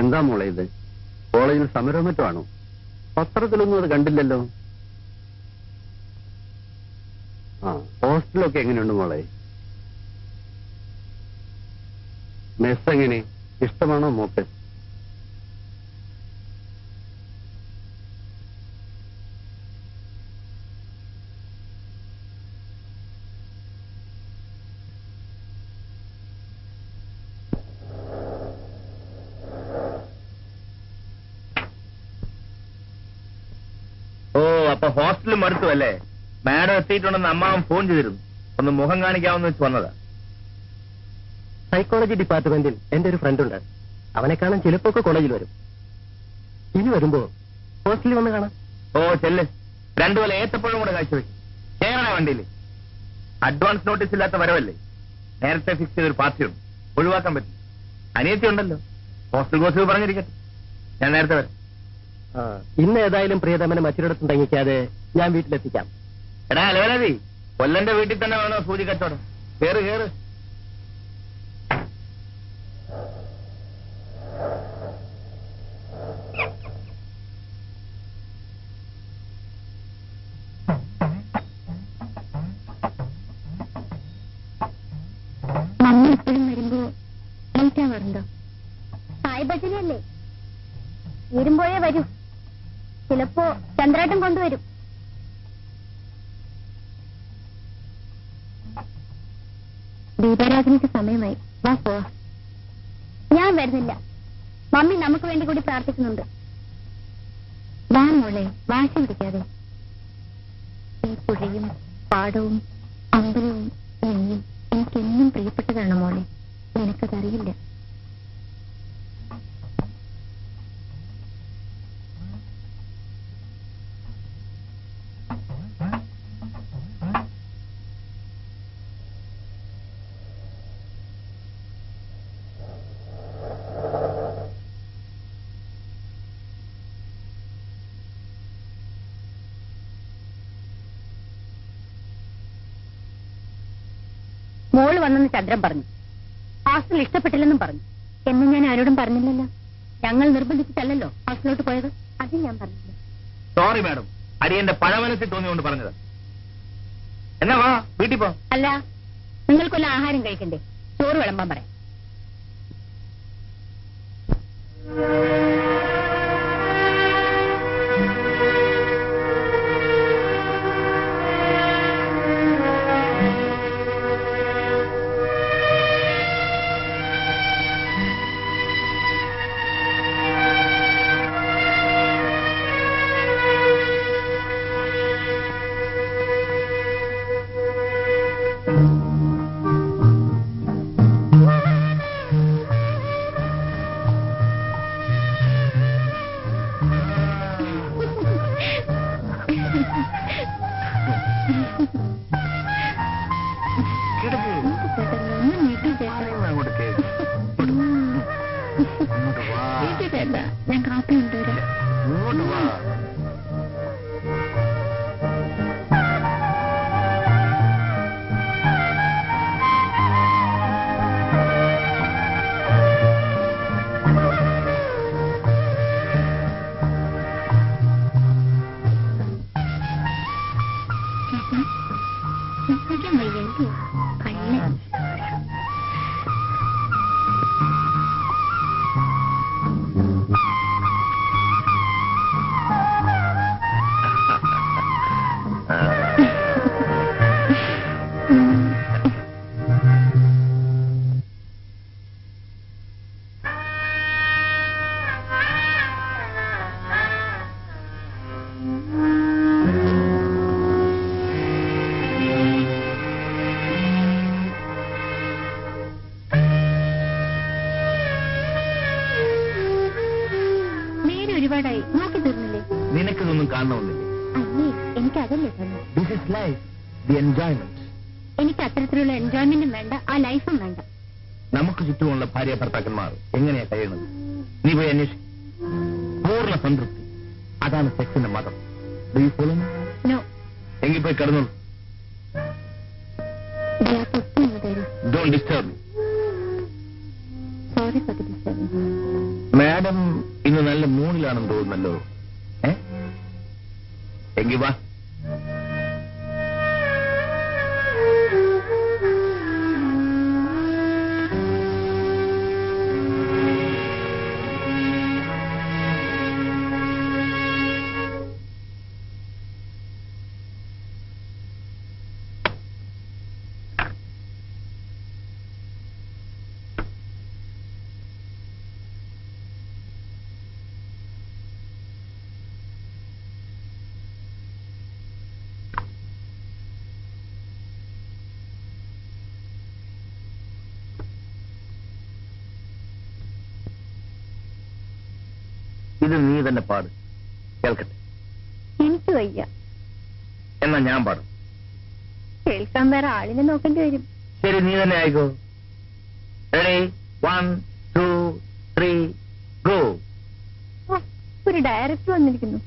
എന്താ മോളെ ഇത്? കോളേജിൽ സമരവും മറ്റുമാണോ? പത്രത്തിലൊന്നും അത് കണ്ടില്ലല്ലോ. ആ, ഹോസ്റ്റലൊക്കെ എങ്ങനെയുണ്ട് മോളെ? മെസ് എങ്ങനെ? ഇഷ്ടമാണോ മോക്ക്? അപ്പൊ ഹോസ്റ്റലിൽ മടുത്തു അല്ലേ? മാഡം എത്തിയിട്ടുണ്ടെന്ന് അമ്മാവൻ ഫോൺ ചെയ്തിരുന്നു. ഒന്ന് മുഖം കാണിക്കാമെന്ന് വെച്ച് വന്നതാ. സൈക്കോളജി ഡിപ്പാർട്ട്മെന്റിൽ എന്റെ ഒരു ഫ്രണ്ട് ഉണ്ട്. അവനെ കാണാൻ ചിലപ്പോ കോളേജിൽ വരും. ഇനി വരുമ്പോ ഹോസ്റ്റലിൽ വന്ന് കാണാം. ഓ ചെല്ല്. രണ്ടുപോലെ ഏത്തപ്പഴം കൂടെ കാഴ്ചവെക്കും. കേരള വണ്ടിയിൽ അഡ്വാൻസ് നോട്ടീസ് ഇല്ലാത്ത വരവല്ലേ? നേരത്തെ ഫിക്സ് ചെയ്തൊരു പാർട്ടിയുണ്ട്, ഒഴിവാക്കാൻ പറ്റും. അനിയത്തി ഉണ്ടല്ലോ, ഹോസ്റ്റൽ ഗോസിപ്പ് പറഞ്ഞിരിക്കട്ടെ. ഞാൻ നേരത്തെ വരാം. ഇന്ന് ഏതായാലും പ്രിയതമനെ മറ്റൊരിടത്തും തങ്ങിക്കാതെ ഞാൻ വീട്ടിലെത്തിക്കാം. എടാ അലവലതി, കൊല്ലന്റെ വീട്ടിൽ തന്നെ വേണോ സൂചി കച്ചവടം? കേറ് കേറ്. വൈകിട്ടേ വരൂ. ചിലപ്പോ ചന്ദ്രാട്ടം കൊണ്ടുവരും. ദീപാരാധനയ്ക്ക് സമയമായി. വാ പോവാ. ഞാൻ വരുന്നില്ല. മമ്മി നമുക്ക് വേണ്ടി കൂടി പ്രാർത്ഥിക്കുന്നുണ്ട്. വാ മോളെ, വാശി പിടിക്കാതെ. ഈ പുഴയും പാടവും അമ്പലവും നെയ്യും എനിക്കെന്നും പ്രിയപ്പെട്ടതാണ് മോളെ. നിനക്കതറിയില്ല. മോള് വന്നെന്ന് ചന്ദ്രൻ പറഞ്ഞു. ഹോസ്റ്റൽ ഇഷ്ടപ്പെട്ടില്ലെന്നും പറഞ്ഞു. എന്ന് ഞാൻ ആരോടും പറഞ്ഞില്ലല്ലോ. ഞങ്ങൾ നിർബന്ധിച്ചിട്ടല്ലോ ഹോസ്റ്റലിലോട്ട് പോയത്. അത് ഞാൻ പറഞ്ഞില്ല. സോറി മാഡം, അടിയന്റെ പഴമനസ്സിൽ തോന്നിയോണ്ട് പറഞ്ഞത്. എന്നാ വാ വീട്ടിൽ പോ. അല്ല, നിങ്ങൾക്കൊല്ല ആഹാരം കഴിക്കണ്ടേ? ചോറ് വിളമ്പാൻ പറയാം. ഞാൻ കാപ്പി കൊണ്ടുവരാം. ഒരുപാടായി നോക്കി തീർന്നില്ലേ? നിനക്കിതൊന്നും കാണണമെന്നില്ലേ? അല്ലേ, എനിക്ക് അതല്ലേ. This is life, the enjoyment. എനിക്ക് അത്തരത്തിലുള്ള എൻജോയ്മെന്റും വേണ്ട, ആ ലൈഫും വേണ്ട. നമുക്ക് ചുറ്റുമുള്ള ഭാര്യ ഭർത്താക്കന്മാർ എങ്ങനെയാ കഴിയുന്നത്? നീ പോയി അന്വേഷിക്കും. പൂർണ്ണ സംതൃപ്തി, അതാണ് സെക്സിന്റെ മതം. നോ. എങ്കിൽ പോയി കിടന്നോളൂ. Don't disturb. Sorry for the disturbance. Madam ഇന്ന് നല്ല മൂഡിലാണെന്ന് തോന്നുന്നല്ലോ. എങ്കിൽ വാ. ഇത് നീ തന്നെ പാട്, കേൾക്കട്ടെ. എനിക്ക് വയ്യ. എന്നാ ഞാൻ പാടും. കേൾക്കാൻ വേറെ ആളിനെ നോക്കേണ്ടി വരും. ശരി, നീ തന്നെ ആയിക്കോ. Ready, 1 2 3 go. ഒരു ഡയറക്ടർ വന്നിരിക്കുന്നു.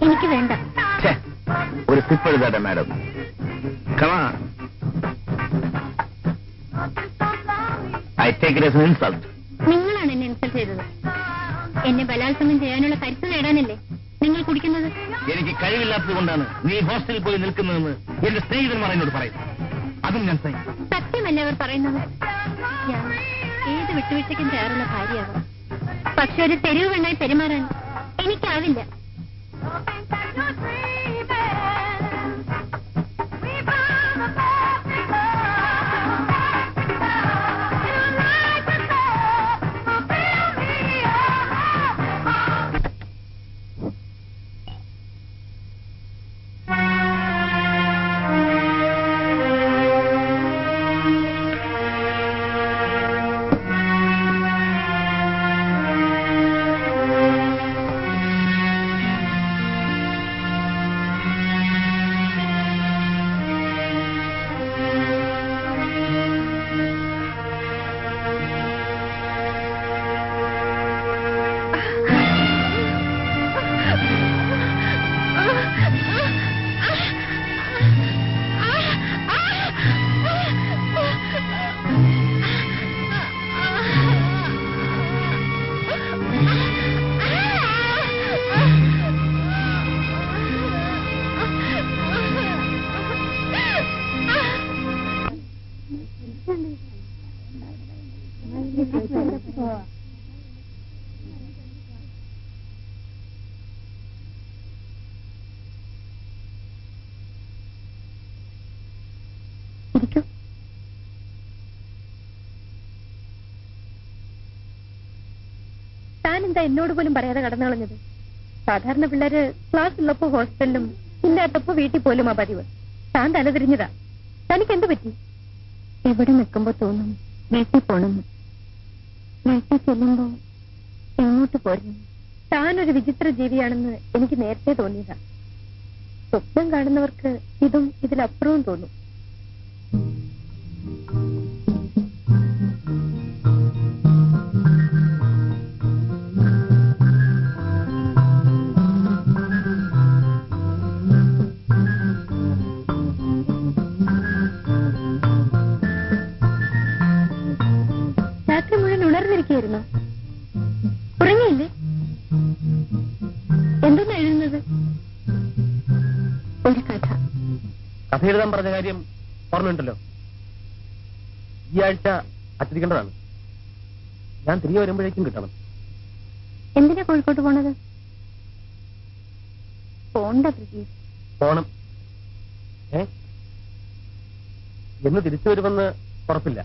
എനിക്ക് വേണ്ട. ഒരു സിപ്പ് എഴുതാട്ടെ madam. I take it as an insult. നിങ്ങളാണ് എന്നെ ഇൻസൾട്ട് ചെയ്തത്. എന്നെ ബലാത്സംഗം ചെയ്യാനുള്ള കരുത്ത് നേടാനല്ലേ നിങ്ങൾ കുടിക്കുന്നത്? എനിക്ക് കഴിവില്ലാത്തത് കൊണ്ടാണ് നീ ഹോസ്റ്റലിൽ പോയി നിൽക്കുന്നതെന്ന് എന്റെ സ്നേഹിതന്മാർ എന്നോട് പറയും. അതും ഞാൻ സത്യമല്ലേ അവർ പറയുന്നത്? ഞാൻ ഏത് വിട്ടുവീഴ്ചയ്ക്കും തയ്യാറുള്ള ഭാര്യയാവാം. പക്ഷെ ഒരു തെരുവ് പെണ്ണായി പെരുമാറാൻ എനിക്കാവില്ല. താനെന്താ എന്നോട് പോലും പറയാതെ കടന്നു കളഞ്ഞത്? സാധാരണ പിള്ളേര് ക്ലാസ് ഉള്ളപ്പോ ഹോസ്റ്റലിലും ഇല്ലാത്തപ്പോ വീട്ടിൽ പോലും ആ പതിവ്. താൻ തലതിരിഞ്ഞതാ. തനിക്ക് എന്ത് പറ്റി? എവിടെ നിൽക്കുമ്പോ തോന്നും വീട്ടിൽ പോണെന്ന്. വീട്ടിൽ ചെല്ലുമ്പോ എങ്ങോട്ട് പോരുന്നു? താനൊരു വിചിത്ര ജീവിയാണെന്ന് എനിക്ക് നേരത്തെ തോന്നിയതാ. സ്വപ്നം കാണുന്നവർക്ക് ഇതും ഇതിലപ്പുറവും തോന്നും. രാത്രി മുഴുവൻ ഉണർന്നിരിക്കുകയായിരുന്നു. ഉറങ്ങിയില്ലേ? എന്തെന്നാ എഴുതുന്നത്? ഒരു കഥ. കഥ എഴുതാൻ പറഞ്ഞ കാര്യം ഓർമ്മയുണ്ടല്ലോ. ഈ ആഴ്ച അച്ചടിക്കേണ്ടതാണ്. ഞാൻ തിരികെ വരുമ്പോഴേക്കും കിട്ടണം. എന്തിനാ കോഴിക്കോട്ട് പോണത്? പോണ്ട പ്രീതി. പോണം. എന്ന് തിരിച്ചു വരുമെന്ന് ഉറപ്പില്ല.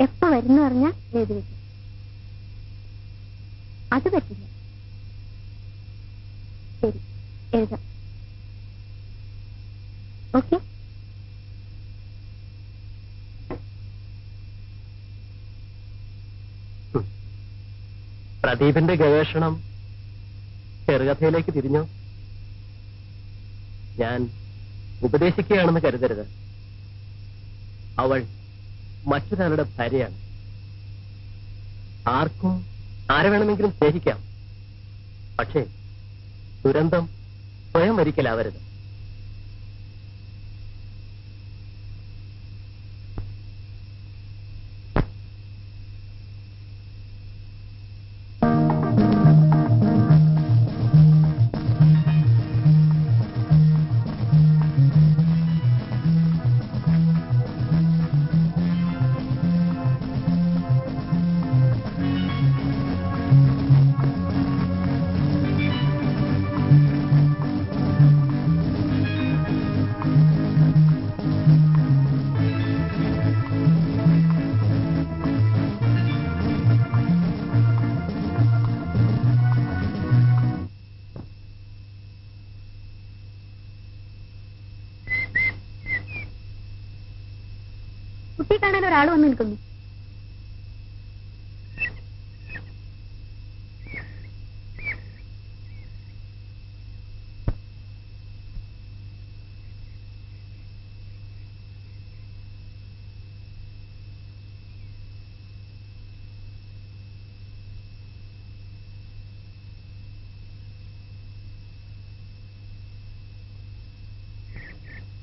എപ്പോ വരുന്നു പറഞ്ഞാൽ എഴുതി വെക്കും. അത് പറ്റില്ല. ശരി, എഴുതാം. ഓക്കെ. പ്രദീപിന്റെ ഗവേഷണം ചെറുകഥയിലേക്ക് തിരിഞ്ഞോ? ഞാൻ ഉപദേശിക്കുകയാണെന്ന് കരുതരുത്. അവൾ മറ്റൊരാളുടെ ഭാര്യയാണ്. ആർക്കും ആരെ വേണമെങ്കിലും സ്നേഹിക്കാം. പക്ഷേ ദുരന്തം സ്വയം ഒരിക്കലാവരുത്. കുട്ടി കാണാൻ ഒരാൾ വന്ന് നിൽക്കുന്നു.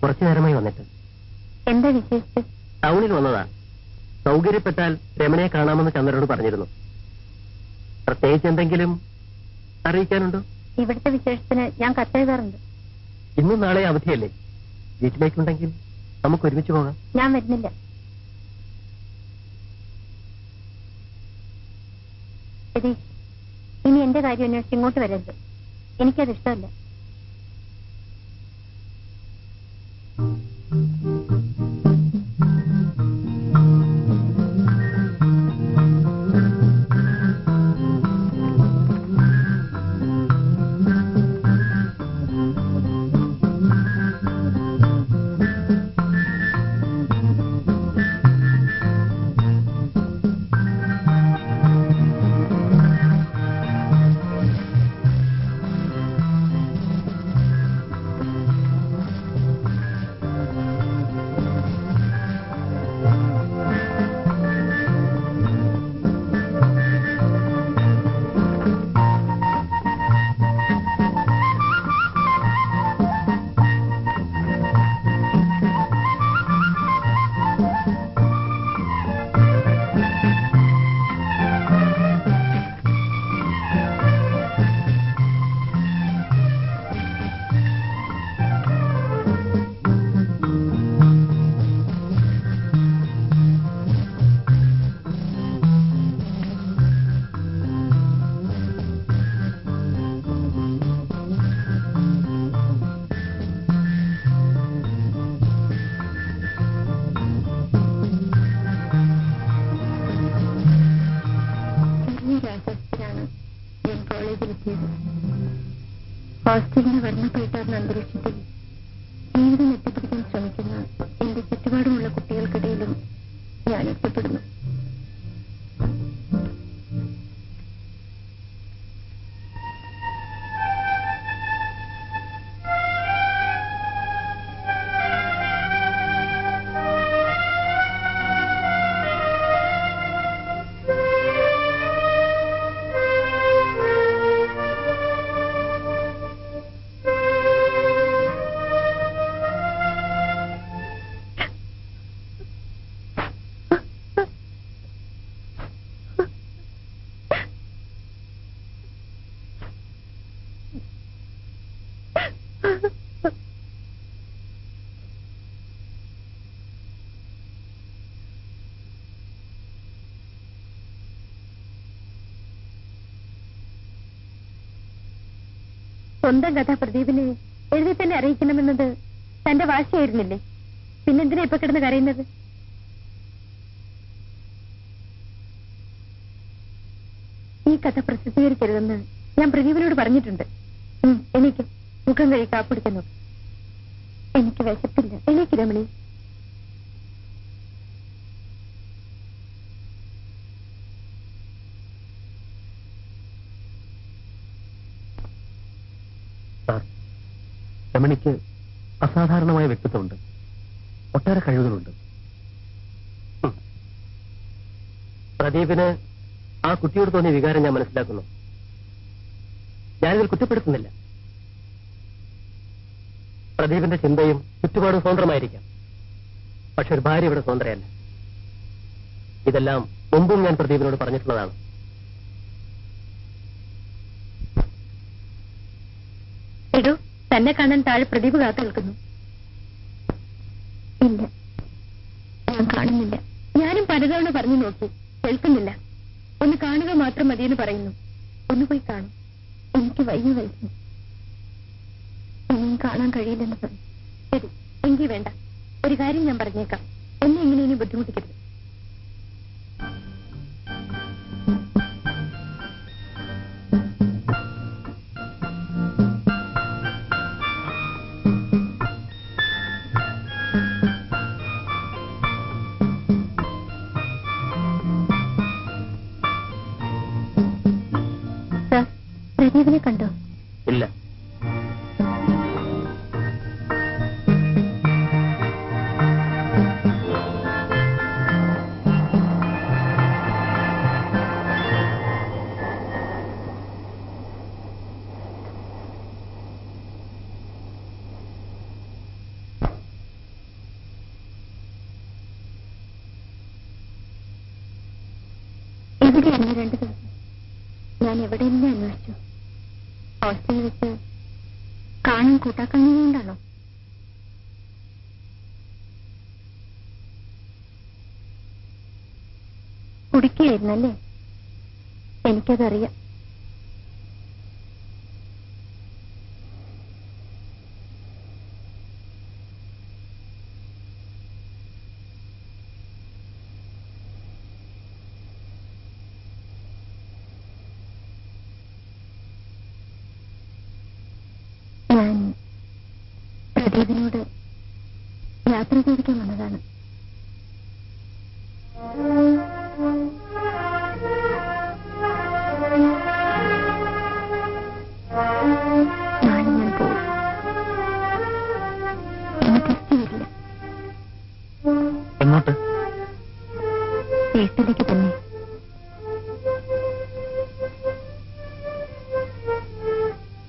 കുറച്ചു നേരമായി വന്നിട്ട്. എന്താ വിശേഷിച്ച്? ടൗണിൽ വന്നതാ. സൗകര്യപ്പെട്ടാൽ രമണയെ കാണാമെന്ന് ചന്ദ്രനോട് പറഞ്ഞിരുന്നു. പ്രത്യേകിച്ച് എന്തെങ്കിലും അറിയിക്കാനുണ്ടോ? ഇവിടുത്തെ വിശേഷത്തിന് ഞാൻ കത്തെഴുതാറുണ്ട്. ഇന്നും നാളെ അവധിയല്ലേ? വീട്ടിലേക്കുണ്ടെങ്കിൽ നമുക്ക് ഒരുമിച്ച് പോകാം. ഞാൻ വരുന്നില്ല. രതീഷ്, ഇനി എന്റെ കാര്യം അന്വേഷിച്ച് ഇങ്ങോട്ട് വരരുത്. എനിക്കത് ഇഷ്ടമല്ല. ഹോസ്റ്റലിന്റെ വർണ്ണപ്പേട്ടാർന്ന അന്തരീക്ഷത്തിൽ ജീവിതം എത്തിപ്പിടിക്കാൻ ശ്രമിക്കുന്ന എന്റെ ചുറ്റുപാടുമുള്ള കുട്ടികൾക്കിടയിലും ഞാൻ ഒറ്റപ്പെടുന്നു. സ്വന്തം കഥ പ്രദീപിനെ എഴുതി തന്നെ അറിയിക്കണമെന്നത് തന്റെ വാശിയായിരുന്നില്ലേ? പിന്നെന്തിനാ ഇപ്പൊ കിടന്ന് കരയുന്നത്? ഈ കഥ പ്രസിദ്ധീകരിക്കരുതെന്ന് ഞാൻ പ്രദീപിനോട് പറഞ്ഞിട്ടുണ്ട്. എനിക്ക് മുഖം കഴി കാപ്പിടിക്കുന്നു. എനിക്ക് വിശപ്പില്ല. എനിക്ക് രമണി. രമണിക്ക് അസാധാരണമായ വ്യക്തിത്വമുണ്ട്, ഒട്ടേറെ കഴിവുകളുണ്ട്. പ്രദീപിന് ആ കുട്ടിയോട് തോന്നിയ വികാരം ഞാൻ മനസ്സിലാക്കുന്നു. ഞാനിതിൽ കുറ്റപ്പെടുത്തുന്നില്ല. പ്രദീപിന്റെ ചിന്തയും ചുറ്റുപാടും സ്വതന്ത്രമായിരിക്കാം. പക്ഷെ ഒരു ഭാര്യ ഇവിടെ സ്വതന്ത്രയല്ല. ഇതെല്ലാം മുമ്പും ഞാൻ പ്രദീപിനോട് പറഞ്ഞിട്ടുള്ളതാണ്. എടോ, തന്നെ കാണാൻ താഴെ പ്രദീപ് കാത്തു നിൽക്കുന്നു. ഇല്ല, ഞാൻ കാണുന്നില്ല. ഞാനും പലതവണ പറഞ്ഞു നോക്കി, കേൾക്കുന്നില്ല. ഒന്ന് കാണുക മാത്രം മതിയെന്ന് പറയുന്നു. ഒന്ന് പോയി കാണും. എനിക്ക് വയ്യ വയസ്സ്. ഇനിയും കാണാൻ കഴിയില്ലെന്ന് പറയും. ശരി, എങ്കിൽ വേണ്ട. ഒരു കാര്യം ഞാൻ പറഞ്ഞേക്കാം, എന്നെ ഇങ്ങനെ ഇനി ബുദ്ധിമുട്ടിക്കരുത്. പ്രദീപിനെ കണ്ടോ? ഇല്ല. എവിടെയായിരുന്നു 2 ദിവസം? ഞാൻ എവിടെയെല്ലാം അന്വേഷിച്ചു. ഹോസ്റ്റലിൽ വെച്ച് കാണാൻ കൂട്ടാക്കാഞ്ഞതുകൊണ്ടാണോ? കുടിക്കുകയായിരുന്നല്ലേ? എനിക്കതറിയാം. ഞാൻ പ്രദീപിനോട് യാത്ര ചോദിക്കാൻ വന്നതാണ്. നാളെ ഞാൻ പോകും. എന്നെ തിരിച്ചു വരില്ല. എങ്ങോട്ട്? വീട്ടിലേക്ക് തന്നെ.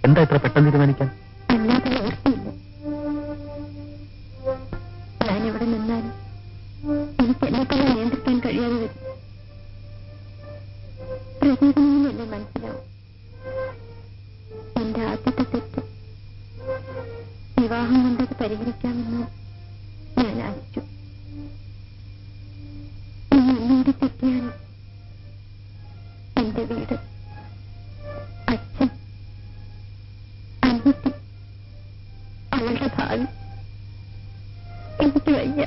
എന്താ ഇത്ര പെട്ടെന്ന് തീരുമാനിക്കാൻ? അല്ലാതെ ഓർത്തിയില്ല. ഞാൻ എവിടെ നിന്നാലും എനിക്ക് എന്നെ തന്നെ നിയന്ത്രിക്കാൻ കഴിയാതെ വരും. പ്രദീപിനെയല്ലേ മനസ്സിലാവും. എന്റെ ആദ്യത്തെ തെറ്റ് വിവാഹം കൊണ്ടത് പരിഹരിക്കാമെന്ന് ഞാൻ ആശിച്ചു. എന്നോട് തെറ്റിയാൽ എന്റെ വീട്, അച്ഛൻ, അനിയത്തി, അവളുടെ ഭാവി എനിക്ക് വയ്യ.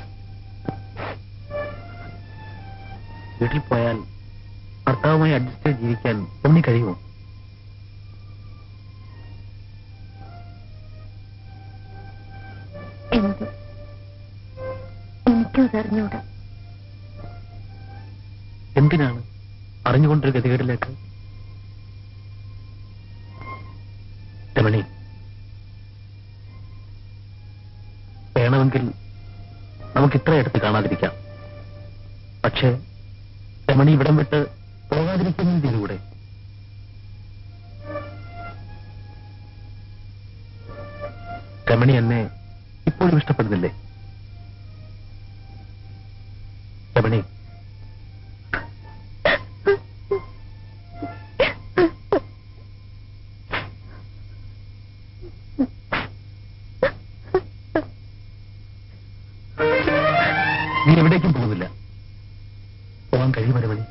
വീട്ടിൽ പോയാൽ ഭർത്താവുമായി അഡ്ജസ്റ്റ് ചെയ്ത് ജീവിക്കാൻ രമണി കഴിയുമോ? എന്ത്? എനിക്കതറിഞ്ഞൂടാ. എന്തിനാണ് അറിഞ്ഞുകൊണ്ടൊരു ഗതികേടിലേക്ക്? രമണി, വേണമെങ്കിൽ നമുക്ക് ഇത്ര അടുത്ത് കാണാതിരിക്കാം. പക്ഷേ രമണി ഇവിടം വിട്ട് പോകാതിരിക്കുന്നതിലൂടെ രമണി എന്നെ ഇപ്പോഴും ഇഷ്ടപ്പെടുന്നില്ലേ? രമണി, നീ എവിടേക്കും പോകുന്നില്ല. പോകാൻ കഴിയുമോ രമണി?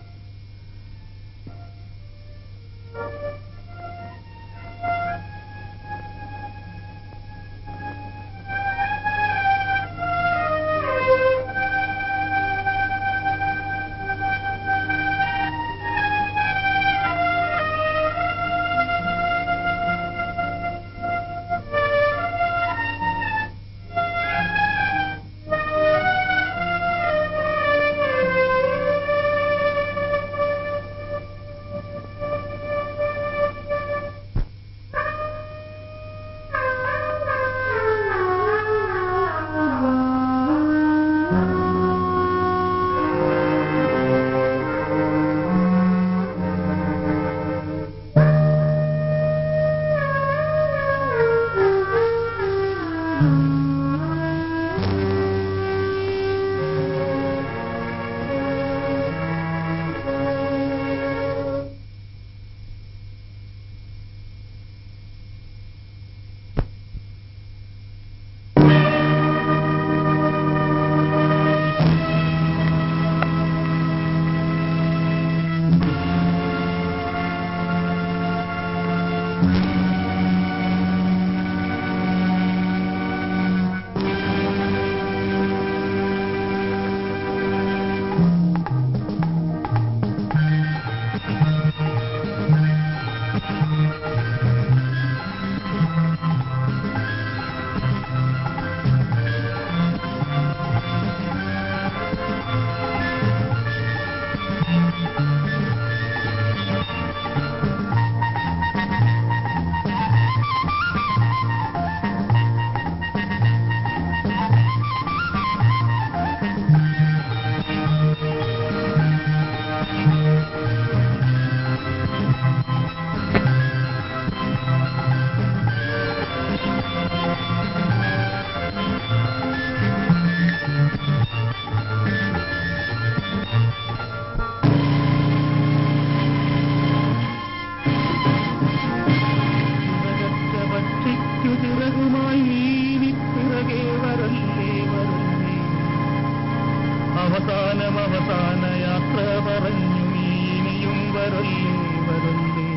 അവസാനം അവസാന യാത്ര പറഞ്ഞു നീ ഇനിയും വരല്ലേ വരല്ലേ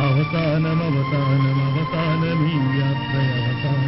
അവസാനം അവസാനം അവസാനം ഈ യാത്ര അവസാനം